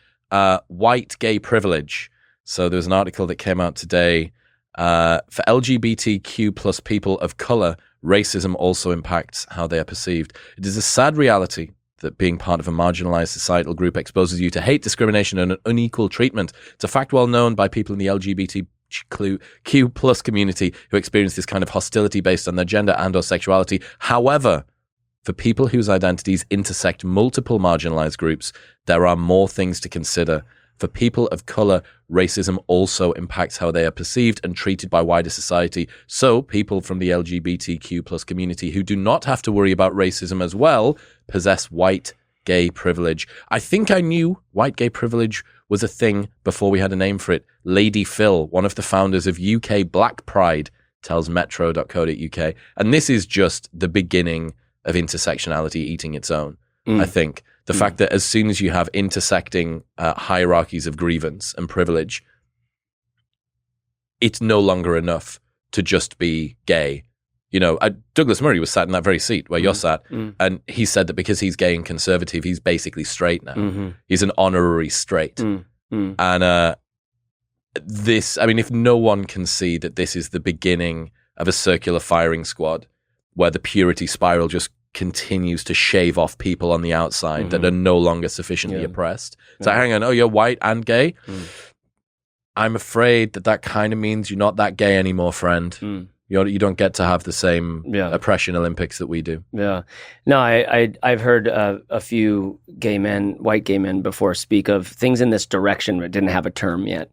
white gay privilege. So there was an article that came out today. For LGBTQ plus people of color, racism also impacts how they are perceived. It is a sad reality that being part of a marginalized societal group exposes you to hate, discrimination, and unequal treatment. It's a fact well known by people in the LGBTQ plus community who experience this kind of hostility based on their gender and or sexuality. However, for people whose identities intersect multiple marginalized groups, there are more things to consider. For people of color, racism also impacts how they are perceived and treated by wider society. So people from the LGBTQ plus community who do not have to worry about racism as well possess white gay privilege. I think I knew white gay privilege was a thing before we had a name for it. Lady Phil, one of the founders of UK Black Pride, tells metro.co.uk. And this is just the beginning of intersectionality eating its own. I think The fact that as soon as you have intersecting hierarchies of grievance and privilege, it's no longer enough to just be gay. You know, Douglas Murray was sat in that very seat where you're sat, and he said that because he's gay and conservative, he's basically straight now. He's an honorary straight. And this, I mean, if no one can see that this is the beginning of a circular firing squad where the purity spiral just continues to shave off people on the outside that are no longer sufficiently oppressed. So hang on, oh, you're white and gay? I'm afraid that kind of means you're not that gay anymore, friend. You don't get to have the same oppression Olympics that we do. Yeah. No, I've heard a few white gay men before speak of things in this direction but didn't have a term yet.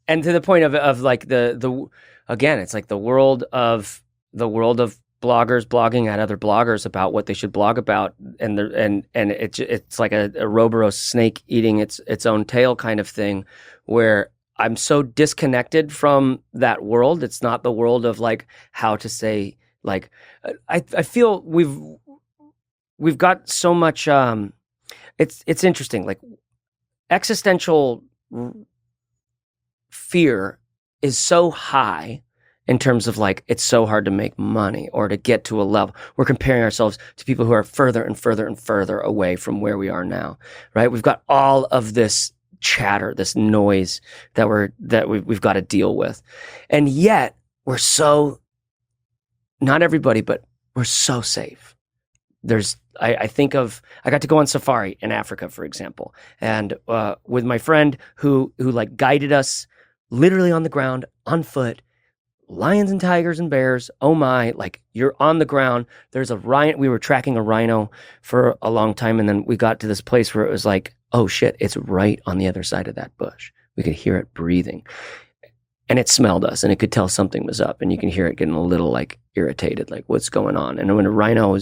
And to the point of like the again, it's like the world of bloggers blogging at other bloggers about what they should blog about, and it's like a Ouroboros snake eating its own tail kind of thing, where I'm so disconnected from that world. It's not the world of like how to say, like, I feel we've got so much. It's interesting. Like existential fear is so high in terms of like, it's so hard to make money or to get to a level. We're comparing ourselves to people who are further and further and further away from where we are now, right? We've got all of this chatter, this noise that we've got to deal with. And yet we're so, not everybody, but we're so safe. I think I got to go on safari in Africa, for example, and with my friend who like guided us literally on the ground, on foot, lions and tigers and bears. Oh my, like you're on the ground. There's a rhino. We were tracking a rhino for a long time. And then we got to this place where it was like, oh shit, it's right on the other side of that bush. We could hear it breathing, and it smelled us, and it could tell something was up, and you can hear it getting a little like irritated, like what's going on. And when a rhino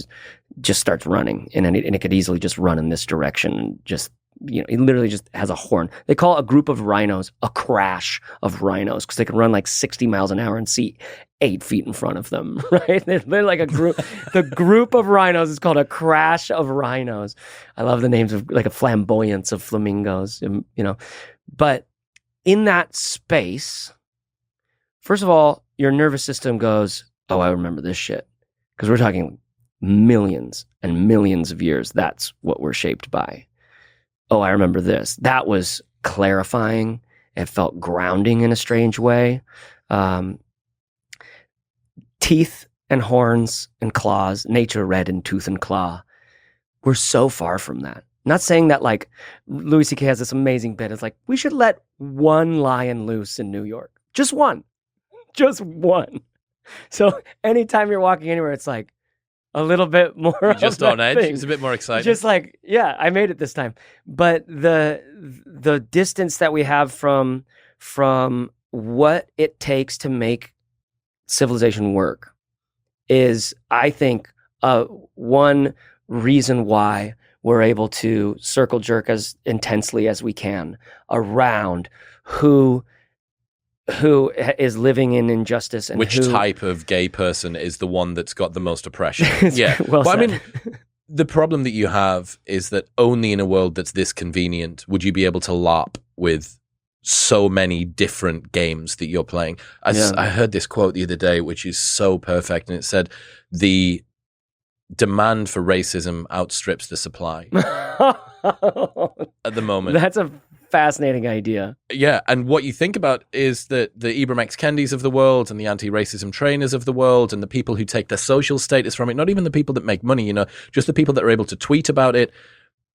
just starts running, and it could easily just run in this direction, and just, you know, it literally just has a horn. They call a group of rhinos a crash of rhinos because they can run like 60 miles an hour and see 8 feet in front of them, right? They're like a group. The group of rhinos is called a crash of rhinos. I love the names of like a flamboyance of flamingos, you know. But in that space, first of all, your nervous system goes, oh, I remember this shit. Because we're talking millions and millions of years. That's what we're shaped by. Oh, I remember this. That was clarifying. It felt grounding in a strange way. Teeth and horns and claws, nature red in tooth and claw. We're so far from that. Not saying that, like, Louis C.K. has this amazing bit. It's like, we should let one lion loose in New York. Just one. Just one. So anytime you're walking anywhere, it's like a little bit more. You're just on edge. Thing. It's a bit more exciting. Just like, yeah, I made it this time. But the distance that we have from what it takes to make civilization work is, I think, one reason why we're able to circle jerk as intensely as we can around who is living in injustice and which type of gay person is the one that's got the most oppression. Yeah. Well, I mean, the problem that you have is that only in a world that's this convenient would you be able to LARP with so many different games that you're playing. I heard this quote the other day, which is so perfect, and it said, the demand for racism outstrips the supply at the moment. That's a fascinating idea. Yeah, and what you think about is that the Ibram X. Kendis of the world and the anti-racism trainers of the world and the people who take their social status from it, not even the people that make money, you know, just the people that are able to tweet about it,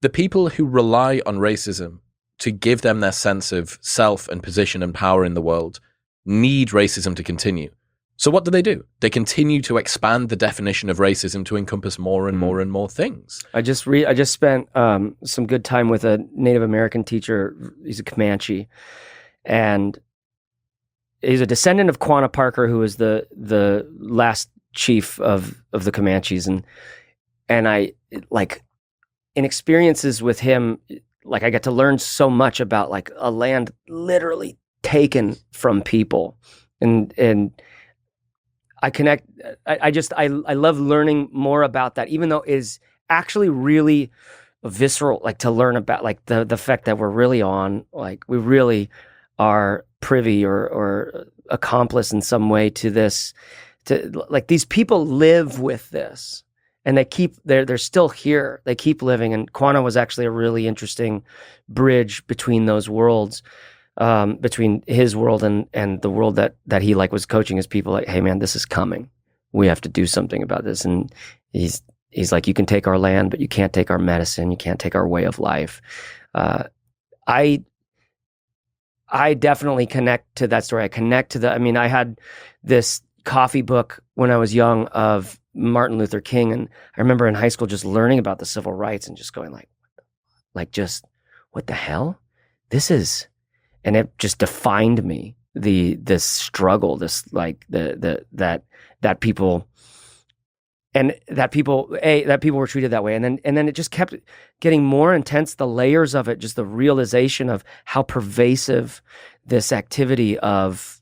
the people who rely on racism to give them their sense of self and position and power in the world need racism to continue. So what do? They continue to expand the definition of racism to encompass more and more and more things. I just spent some good time with a Native American teacher. He's a Comanche, and he's a descendant of Quanah Parker, who was the last chief of the Comanches. And I, like, in experiences with him, like, I get to learn so much about like a land literally taken from people, and I connect. I love learning more about that, even though it is actually really visceral, like to learn about like the fact that we're really on, like we really are privy or accomplice in some way to this, to like these people live with this and they're still here. They keep living. And Quanah was actually a really interesting bridge between those worlds, between his world and the world that he like was coaching his people like, hey man, this is coming. We have to do something about this. And he's like, you can take our land, but you can't take our medicine. You can't take our way of life. I definitely connect to that story. I had this coffee book when I was young of Martin Luther King. And I remember in high school just learning about the civil rights and just going just what the hell? This is, and it just defined me, this struggle, this like that people were treated that way. And then it just kept getting more intense, the layers of it, just the realization of how pervasive this activity of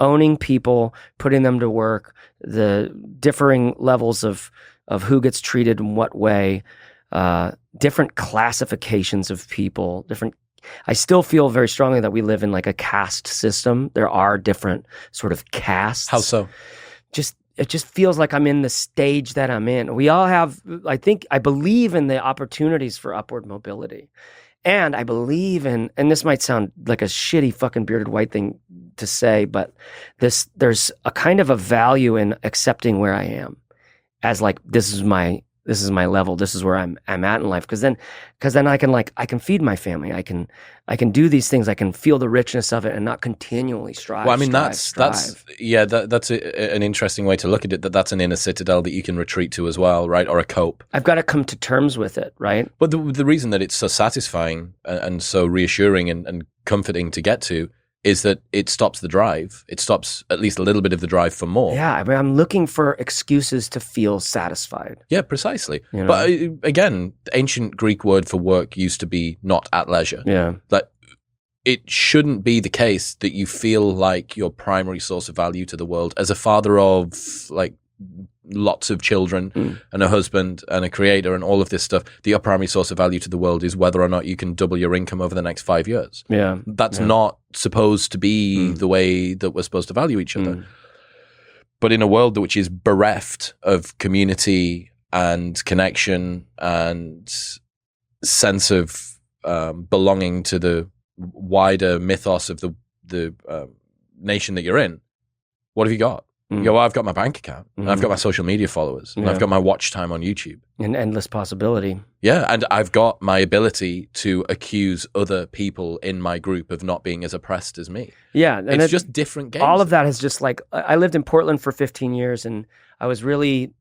owning people, putting them to work, the differing levels of who gets treated in what way, different classifications of people, I still feel very strongly that we live in like a caste system. There are different sort of castes. How so? It just feels like I'm in the stage that I'm in. We all have, I believe in the opportunities for upward mobility. And I believe in, and this might sound like a shitty fucking bearded white thing to say, but there's a kind of a value in accepting where I am as like, this is my level. This is where I'm at in life. Cause then I can feed my family. I can do these things. I can feel the richness of it and not continually strive. Well, I mean, that's an interesting way to look at it, that's an inner citadel that you can retreat to as well, right? Or a cope. I've got to come to terms with it, right? But the reason that it's so satisfying and so reassuring and comforting to get to is that it stops the drive. It stops at least a little bit of the drive for more. Yeah, I mean, I'm looking for excuses to feel satisfied. Yeah, precisely. You know? But again, the ancient Greek word for work used to be not at leisure. Yeah. Like, it shouldn't be the case that you feel like your primary source of value to the world as a father of like lots of children and a husband and a creator and all of this stuff. Your primary source of value to the world is whether or not you can double your income over the next 5 years. Yeah. That's not supposed to be the way that we're supposed to value each other. But in a world which is bereft of community and connection and sense of belonging to the wider mythos of the nation that you're in, what have you got? You go, well, I've got my bank account, and I've got my social media followers, and I've got my watch time on YouTube. An endless possibility. Yeah, and I've got my ability to accuse other people in my group of not being as oppressed as me. Yeah. And it's just different games. All of that is just like, I lived in Portland for 15 years, and I was really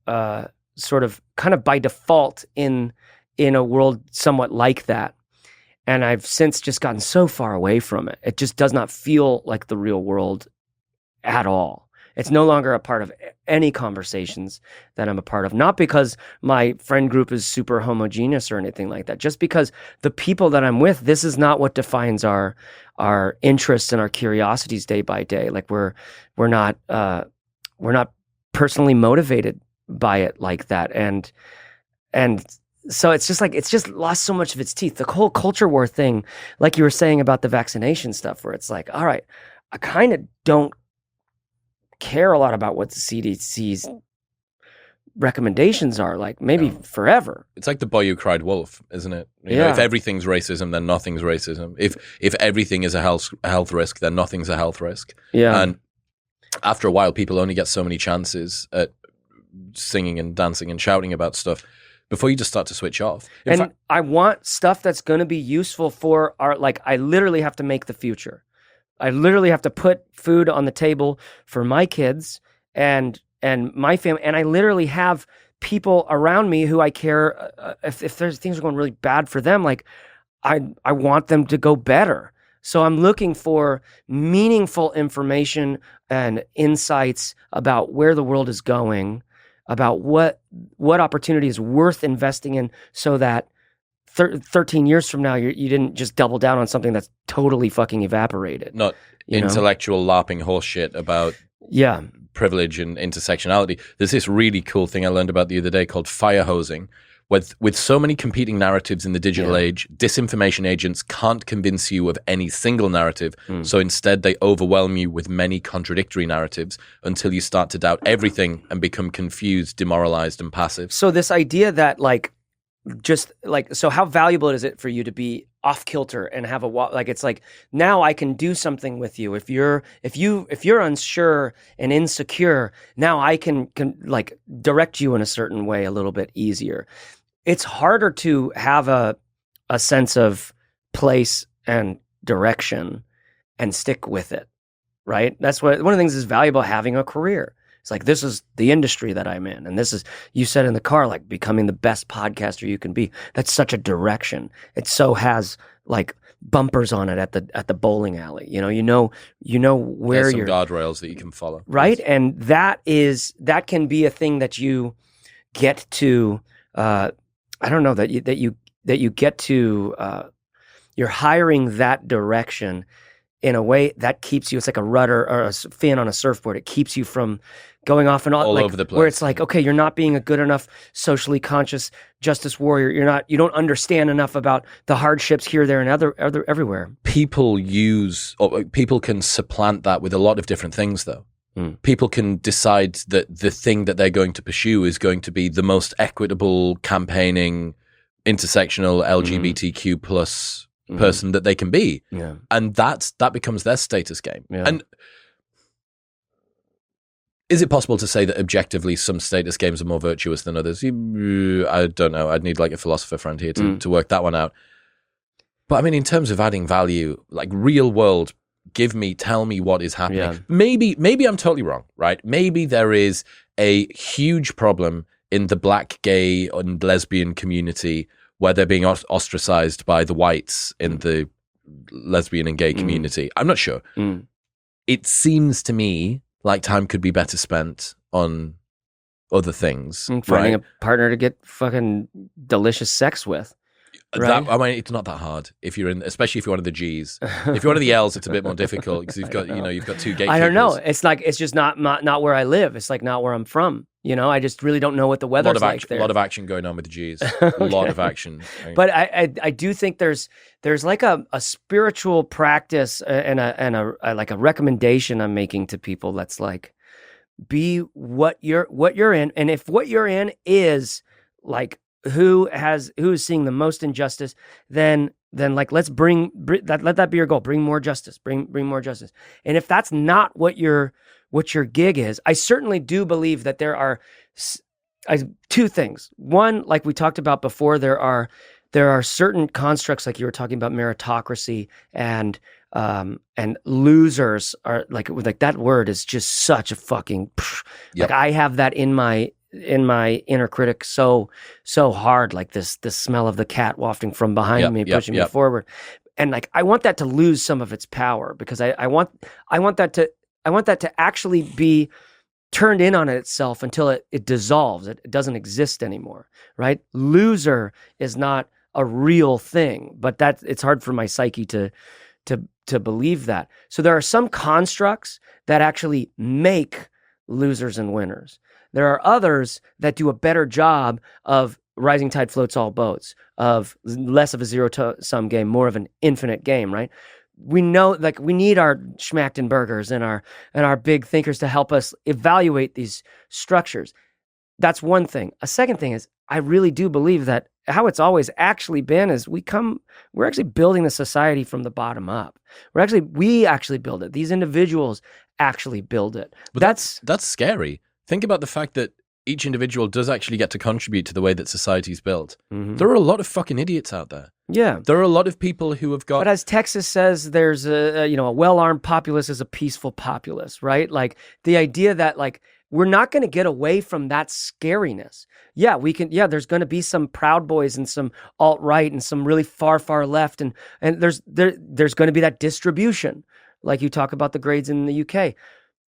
sort of kind of by default in a world somewhat like that. And I've since just gotten so far away from it. It just does not feel like the real world at all. It's no longer a part of any conversations that I'm a part of. Not because my friend group is super homogeneous or anything like that. Just because the people that I'm with, this is not what defines our interests and our curiosities day by day. Like we're not personally motivated by it like that. And so it's just lost so much of its teeth. The whole culture war thing, like you were saying about the vaccination stuff, where it's like, all right, I kind of don't care a lot about what the CDC's recommendations are, like maybe forever. It's like the boy who cried wolf, isn't it? You know, if everything's racism, then nothing's racism. If everything is a health risk, then nothing's a health risk. Yeah. And after a while, people only get so many chances at singing and dancing and shouting about stuff before you just start to switch off. I want stuff that's going to be useful for I literally have to make the future. I literally have to put food on the table for my kids and my family. And I literally have people around me who I care. If there's things are going really bad for them, like I want them to go better. So I'm looking for meaningful information and insights about where the world is going, about what opportunity is worth investing in, so that 13 years from now, you didn't just double down on something that's totally fucking evaporated. Not intellectual LARPing horseshit about privilege and intersectionality. There's this really cool thing I learned about the other day called fire hosing, With so many competing narratives in the digital age, disinformation agents can't convince you of any single narrative. So instead, they overwhelm you with many contradictory narratives until you start to doubt everything and become confused, demoralized, and passive. So this idea that so how valuable is it for you to be off kilter and have it's like, now I can do something with you. If you're unsure and insecure, now I can like direct you in a certain way a little bit easier. It's harder to have a sense of place and direction and stick with it, right? That's one of the things that's valuable having a career. It's like, this is the industry that I'm in. And this is, you said in the car, like becoming the best podcaster you can be. That's such a direction. It so has like bumpers on it at the bowling alley. You know where There's you're guardrails that you can follow. Right. Yes. And that can be a thing that you get to, I don't know, that you get to, you're hiring that direction in a way that keeps you, it's like a rudder or a fin on a surfboard. It keeps you from going off and on, all like, over the place. Where it's like, okay, you're not being a good enough socially conscious justice warrior. You don't understand enough about the hardships here, there, and everywhere. People can supplant that with a lot of different things, though. People can decide that the thing that they're going to pursue is going to be the most equitable, campaigning, intersectional, LGBTQ plus person that they can be. Yeah. And that becomes their status game. Yeah. And is it possible to say that objectively some status games are more virtuous than others? I don't know. I'd need like a philosopher friend here to work that one out. But I mean, in terms of adding value, like real world, tell me what is happening. Yeah. Maybe I'm totally wrong, right? Maybe there is a huge problem in the black, gay, and lesbian community where they're being ostracized by the whites in the lesbian and gay community. I'm not sure. It seems to me like time could be better spent on other things. Finding a partner to get fucking delicious sex with. Right? It's not that hard especially if you're one of the G's. If you're one of the L's, it's a bit more difficult because you've got two gatekeepers. I don't know. It's just not where I live. It's like not where I'm from. I just really don't know what the weather's like there. A lot of action going on with the G's. Okay. A lot of action. Right? But I do think there's like a spiritual practice and a recommendation I'm making to people that's like, be what you're in, and if what you're in is like who is seeing the most injustice, then like let's let that be your goal. Bring more justice. Bring more justice. And if that's not what your gig is, I certainly do believe that there are two things. One, like we talked about before, there are certain constructs, like you were talking about meritocracy and losers are like that word is just such a fucking like I have that in my inner critic so hard, like this smell of the cat wafting from behind me, pushing me forward. And like I want that to lose some of its power because I want that to actually be turned in on itself until it dissolves. It doesn't exist anymore, right? Loser is not a real thing, but it's hard for my psyche to believe that. So there are some constructs that actually make losers and winners. There are others that do a better job of rising tide floats all boats, of less of a zero-sum game, more of an infinite game, right? We know, like, we need our Schmachtenbergers and our big thinkers to help us evaluate these structures. That's one thing. A second thing is, I really do believe that how it's always actually been is we're actually building the society from the bottom up. We actually build it. These individuals actually build it. But that's scary. Think about the fact that each individual does actually get to contribute to the way that society's built. Mm-hmm. There are a lot of fucking idiots out there. Yeah. There are a lot of people who have got... But as Texas says, there's a well-armed populace is a peaceful populace, right? Like the idea that like we're not going to get away from that scariness. Yeah, we can. Yeah, there's going to be some Proud Boys and some alt-right and some really far left. And there's going to be that distribution. Like you talk about the grades in the UK.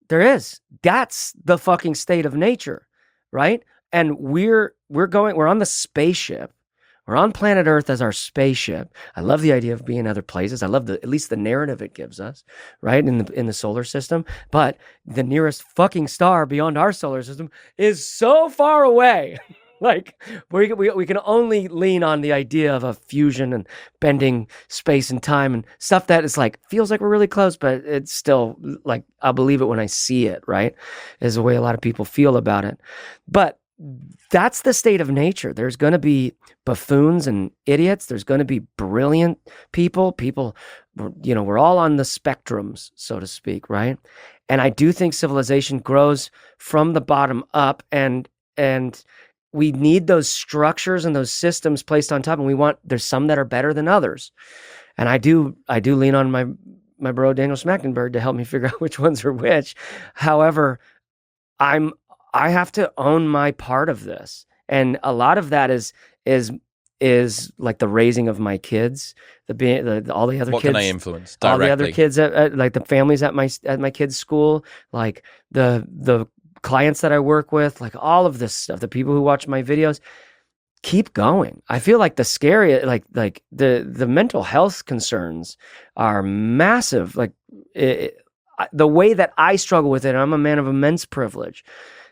There is. That's the fucking state of nature, right? And we're on the spaceship. We're on planet Earth as our spaceship. I love the idea of being in other places. I love at least the narrative it gives us, right? In the solar system. But the nearest fucking star beyond our solar system is so far away. Like we can only lean on the idea of a fusion and bending space and time and stuff that is like feels like we're really close, but it's still like I'll believe it when I see it, right? Is the way a lot of people feel about it. But that's the state of nature. There's going to be buffoons and idiots. There's going to be brilliant people, we're all on the spectrums, so to speak, right? And I do think civilization grows from the bottom up, and we need those structures and those systems placed on top, and there's some that are better than others. And I do lean on my bro Daniel Smackenberg to help me figure out which ones are which. However, I have to own my part of this. And a lot of that is like the raising of my kids, all the other what kids. What can I influence directly? All the other kids, like the families at my kids' school, like the clients that I work with, like all of this stuff, the people who watch my videos. Keep going. I feel like the scary, like the mental health concerns are massive. Like the way that I struggle with it, I'm a man of immense privilege,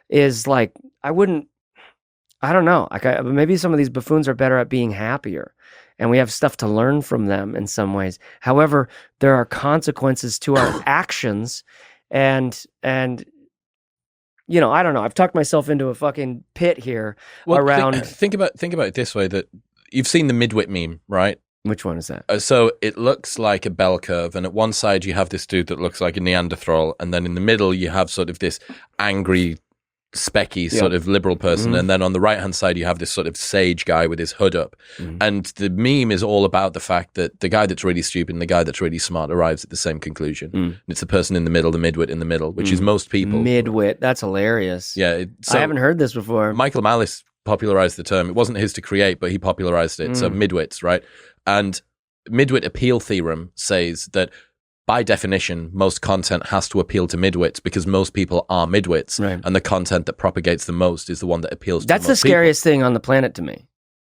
is like, I don't know. Like maybe some of these buffoons are better at being happier, and we have stuff to learn from them in some ways. However, there are consequences to our actions, and I don't know. I've talked myself into a fucking pit here around. Think about it this way: that you've seen the midwit meme, right? Which one is that? So it looks like a bell curve, and at one side you have this dude that looks like a Neanderthal, and then in the middle you have sort of this angry, specky sort of liberal person, and then on the right hand side you have this sort of sage guy with his hood up, and the meme is all about the fact that the guy that's really stupid and the guy that's really smart arrives at the same conclusion, and it's the person in the middle, the midwit in the middle, which is most people. Midwit, that's hilarious. Yeah, I haven't heard this before. Michael Malice popularized the term. It wasn't his to create, but he popularized it. So midwits, right? And midwit appeal theorem says that by definition, most content has to appeal to midwits because most people are midwits, right? And the content that propagates the most is the one that appeals to That's the scariest thing on the planet to me.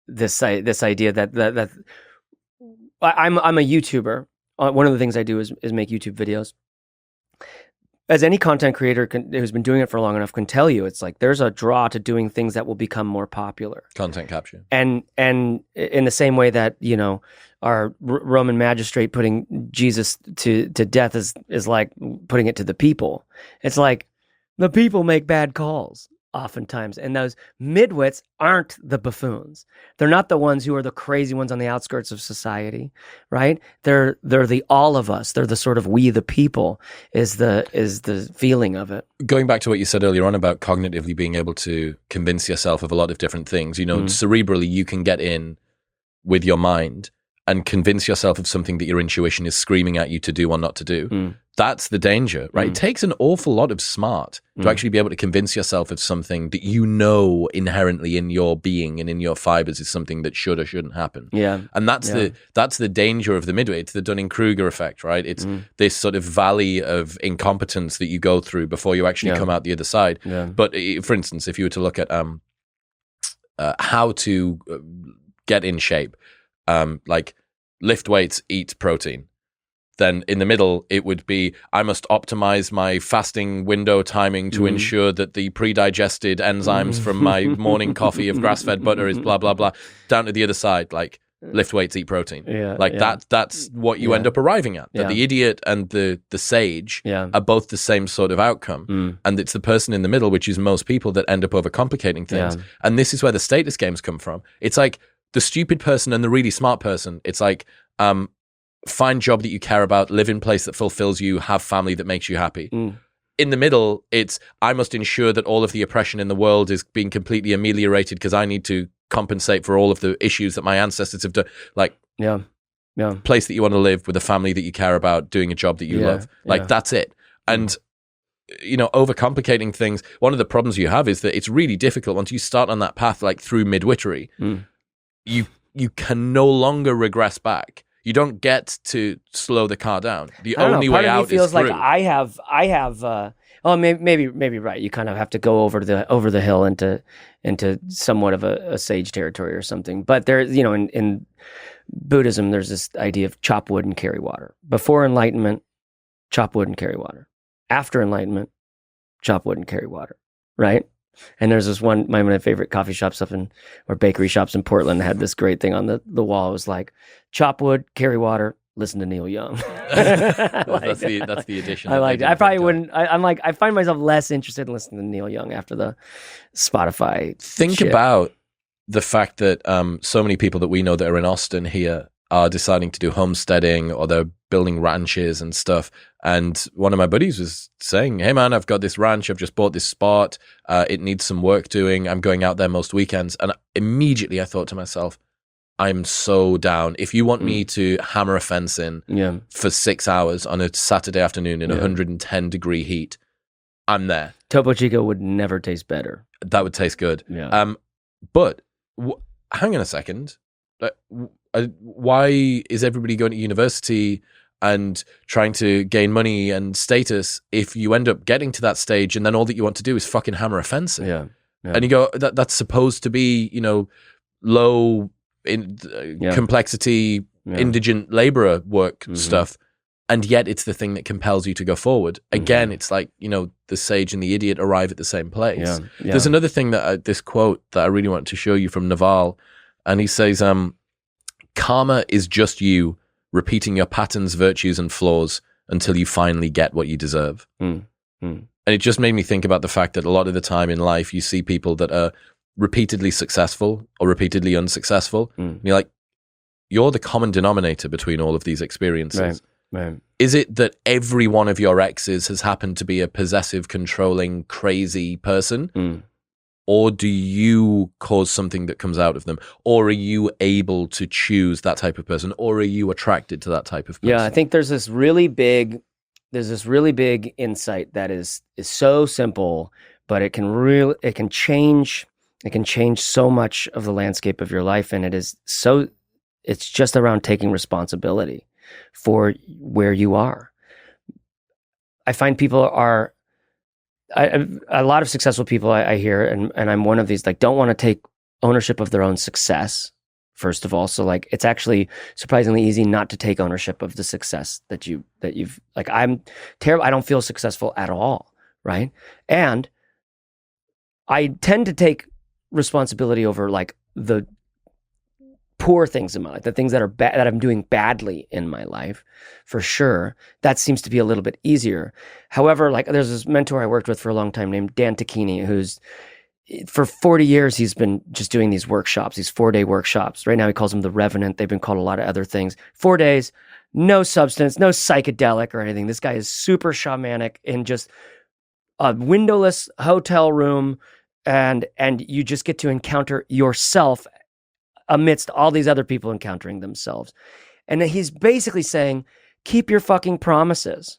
This idea that I'm a YouTuber. One of the things I do is make YouTube videos. As any content creator who's been doing it for long enough can tell you, it's like there's a draw to doing things that will become more popular. Content capture. And in the same way that, our Roman magistrate putting Jesus to death is like putting it to the people. It's like the people make bad calls oftentimes, and those midwits aren't the buffoons. They're not the ones who are the crazy ones on the outskirts of society, right? They're the all of us. They're the sort of we the people is the feeling of it. Going back to what you said earlier on about cognitively being able to convince yourself of a lot of different things, cerebrally you can get in with your mind and convince yourself of something that your intuition is screaming at you to do or not to do. That's the danger, right? It takes an awful lot of smart to actually be able to convince yourself of something that inherently in your being and in your fibers is something that should or shouldn't happen. Yeah. And that's the danger of the midwit. It's the Dunning-Kruger effect, right? It's this sort of valley of incompetence that you go through before you actually come out the other side. Yeah. But for instance, if you were to look at how to get in shape, like lift weights, eat protein. Then in the middle, it would be, I must optimize my fasting window timing to ensure that the pre-digested enzymes from my morning coffee of grass-fed butter is blah, blah, blah. Down to the other side, like lift weights, eat protein. That's what you end up arriving at. That the idiot and the sage are both the same sort of outcome. And it's the person in the middle, which is most people, that end up overcomplicating things. Yeah. And this is where the status games come from. It's like the stupid person and the really smart person. It's like, find job that you care about, live in place that fulfills you, have family that makes you happy. In the middle, it's, I must ensure that all of the oppression in the world is being completely ameliorated because I need to compensate for all of the issues that my ancestors have done. Like, place that you want to live with a family that you care about, doing a job that you love. Like, that's it. And, overcomplicating things. One of the problems you have is that it's really difficult once you start on that path, like through midwittery, you can no longer regress back. You don't get to slow the car down. The only way out is through. Feels like I have. Maybe right. You kind of have to go over the hill into somewhat of a sage territory or something. But there, in Buddhism, there's this idea of chop wood and carry water. Before enlightenment, chop wood and carry water. After enlightenment, chop wood and carry water. Right? And there's this one my favorite coffee shops or bakery shops in Portland had this great thing on the wall. It was like, chop wood, carry water, listen to Neil Young. That's the addition. I like it. I probably wouldn't. I'm like, I find myself less interested in listening to Neil Young after the Spotify. Think about the fact that so many people that we know that are in Austin here are deciding to do homesteading, or they're building ranches and stuff. And one of my buddies was saying, hey man, I've got this ranch. I've just bought this spot. It needs some work doing. I'm going out there most weekends. And immediately I thought to myself, I'm so down. If you want me to hammer a fence in for 6 hours on a Saturday afternoon in 110-degree heat, I'm there. Topo Chico would never taste better. That would taste good. Yeah. But hang on a second. Why is everybody going to university and trying to gain money and status if you end up getting to that stage and then all that you want to do is fucking hammer a fence in? Yeah. And you go, that's supposed to be, low in complexity, indigent laborer work stuff. And yet it's the thing that compels you to go forward. Again, it's like, the sage and the idiot arrive at the same place. Yeah. There's another thing this quote that I really want to show you from Naval. And he says, karma is just you repeating your patterns, virtues, and flaws until you finally get what you deserve. And it just made me think about the fact that a lot of the time in life, you see people that are repeatedly successful or repeatedly unsuccessful. And you're like, you're the common denominator between all of these experiences. Right. Is it that every one of your exes has happened to be a possessive, controlling, crazy person? Or do you cause something that comes out of them? Or are you able to choose that type of person? Or are you attracted to that type of person? Yeah, I think there's this really big insight that is so simple, but it can change so much of the landscape of your life. And it's just around taking responsibility for where you are. I find people are, a lot of successful people I hear, and I'm one of these, like, don't want to take ownership of their own success, first of all. So like, it's actually surprisingly easy not to take ownership of the success that you've, like, I'm terrible. I don't feel successful at all. Right. And I tend to take responsibility over like the poor things in my life, the things that are bad, that I'm doing badly in my life, for sure. That seems to be a little bit easier. However, like, there's this mentor I worked with for a long time named Dan Tacchini, who's for 40 years, he's been just doing these workshops, these 4-day workshops. Right now he calls them the Revenant. They've been called a lot of other things. 4 days, no substance, no psychedelic or anything. This guy is super shamanic in just a windowless hotel room, and you just get to encounter yourself amidst all these other people encountering themselves. And he's basically saying, keep your fucking promises.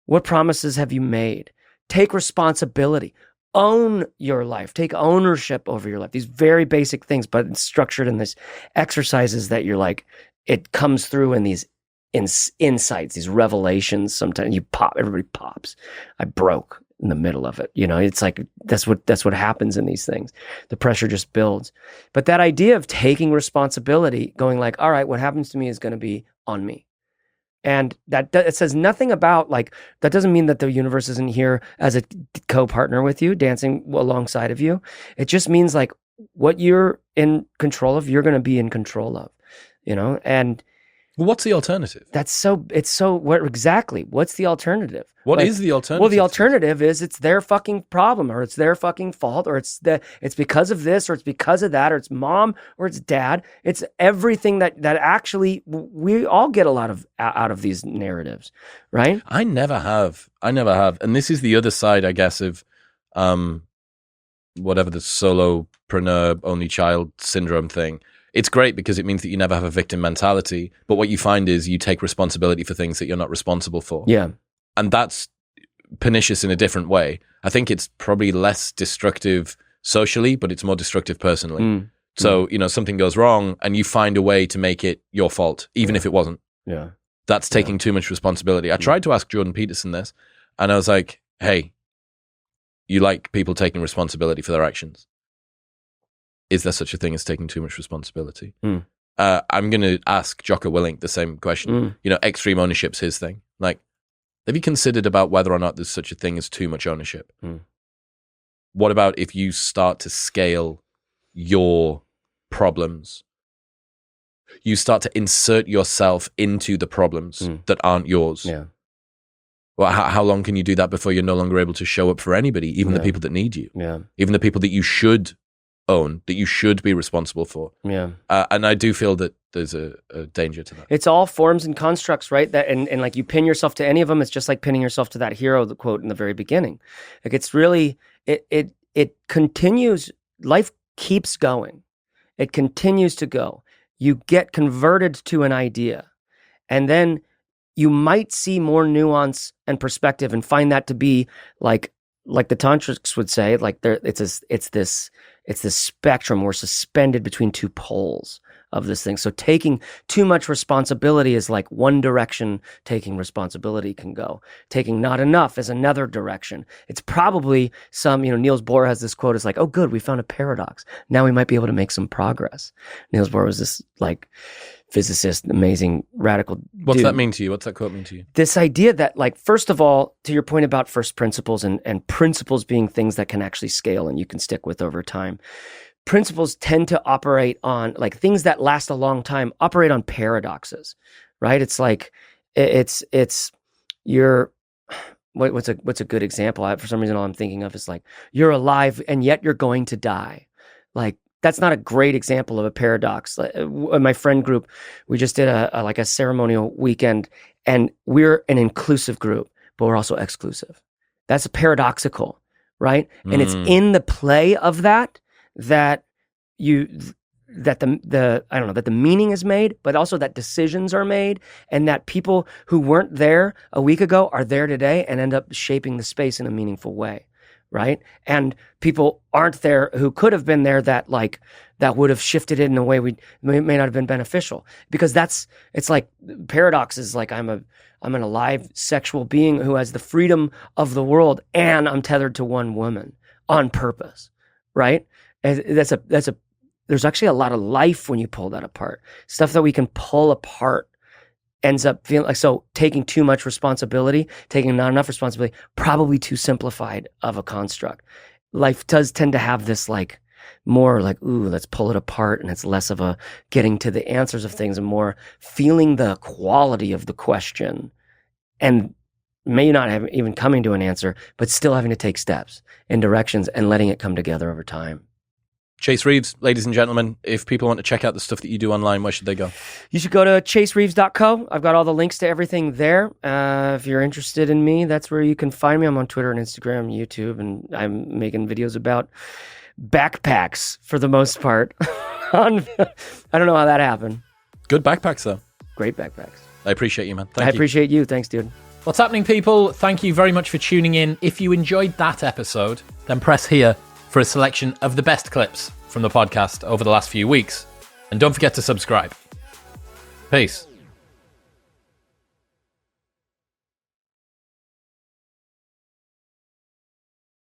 What promises have you made? Take responsibility. Own your life. Take ownership over your life. These very basic things, but it's structured in these exercises that you're like, it comes through in these insights, these revelations. Sometimes everybody pops. I broke in the middle of it. It's like, that's what happens in these things. The pressure just builds. But that idea of taking responsibility, going like, all right, what happens to me is going to be on me. And that it says nothing about, like, that doesn't mean that the universe isn't here as a co-partner with you, dancing alongside of you. It just means like what you're in control of, you're going to be in control of, and what's the alternative? What's the alternative? What is the alternative? Well, the alternative is it's their fucking problem, or it's their fucking fault, or it's because of this, or it's because of that, or it's mom, or it's dad. It's everything that actually we all get a lot of out of these narratives, right? I never have. And this is the other side, I guess, of whatever the solopreneur, only child syndrome thing. It's great because it means that you never have a victim mentality. But what you find is you take responsibility for things that you're not responsible for. Yeah. And that's pernicious in a different way. I think it's probably less destructive socially, but it's more destructive personally. So, something goes wrong and you find a way to make it your fault, even if it wasn't. Yeah. That's taking too much responsibility. I tried to ask Jordan Peterson this, and I was like, hey, you like people taking responsibility for their actions? Is there such a thing as taking too much responsibility? I'm going to ask Jocko Willink the same question. Extreme ownership's his thing. Like, have you considered about whether or not there's such a thing as too much ownership? What about if you start to scale your problems? You start to insert yourself into the problems that aren't yours. Yeah. Well, how long can you do that before you're no longer able to show up for anybody, even the people that need you? Yeah. Even the people that you should own, that you should be responsible for. Yeah. And I do feel that there's a danger to that. It's all forms and constructs, right? That and like you pin yourself to any of them, it's just like pinning yourself to that hero, the quote in the very beginning. Like it's really, it continues, life keeps going. It continues to go. You get converted to an idea, and then you might see more nuance and perspective and find that to be like the tantrics would say, like it's this spectrum. We're suspended between two poles of this thing. So taking too much responsibility is like one direction taking responsibility can go. Taking not enough is another direction. It's probably Niels Bohr has this quote, it's like, oh good, we found a paradox. Now we might be able to make some progress. Niels Bohr was this like physicist, amazing, radical What's dude. that mean to you? What's that quote mean to you? This idea that, like, first of all, to your point about first principles and principles being things that can actually scale and you can stick with over time. Principles tend to operate on, like, things that last a long time operate on paradoxes, right? It's like, it's what's a good example? For some reason, all I'm thinking of is like, you're alive and yet you're going to die. Like, that's not a great example of a paradox. In my friend group, we just did a ceremonial weekend, and we're an inclusive group, but we're also exclusive. That's paradoxical, right? And it's in the play of that the meaning is made, but also that decisions are made, and that people who weren't there a week ago are there today and end up shaping the space in a meaningful way. Right. And people aren't there who could have been there that would have shifted it in a way may not have been beneficial, because it's like paradox is like, I'm an alive sexual being who has the freedom of the world, and I'm tethered to one woman on purpose. Right. And there's actually a lot of life when you pull that apart. Stuff that we can pull apart ends up feeling like, so taking too much responsibility, taking not enough responsibility, probably too simplified of a construct. Life does tend to have this like more like, ooh, let's pull it apart, and it's less of a getting to the answers of things and more feeling the quality of the question, and may not have even coming to an answer, but still having to take steps in directions and letting it come together over time. Chase Reeves, ladies and gentlemen, if people want to check out the stuff that you do online, where should they go? You should go to chasereeves.co. I've got all the links to everything there. If you're interested in me, that's where you can find me. I'm on Twitter and Instagram, YouTube, and I'm making videos about backpacks for the most part. I don't know how that happened. Good backpacks, though. Great backpacks. I appreciate you, man. Thank you. I appreciate you. Thanks, dude. What's happening, people? Thank you very much for tuning in. If you enjoyed that episode, then press here for a selection of the best clips from the podcast over the last few weeks. And don't forget to subscribe. Peace.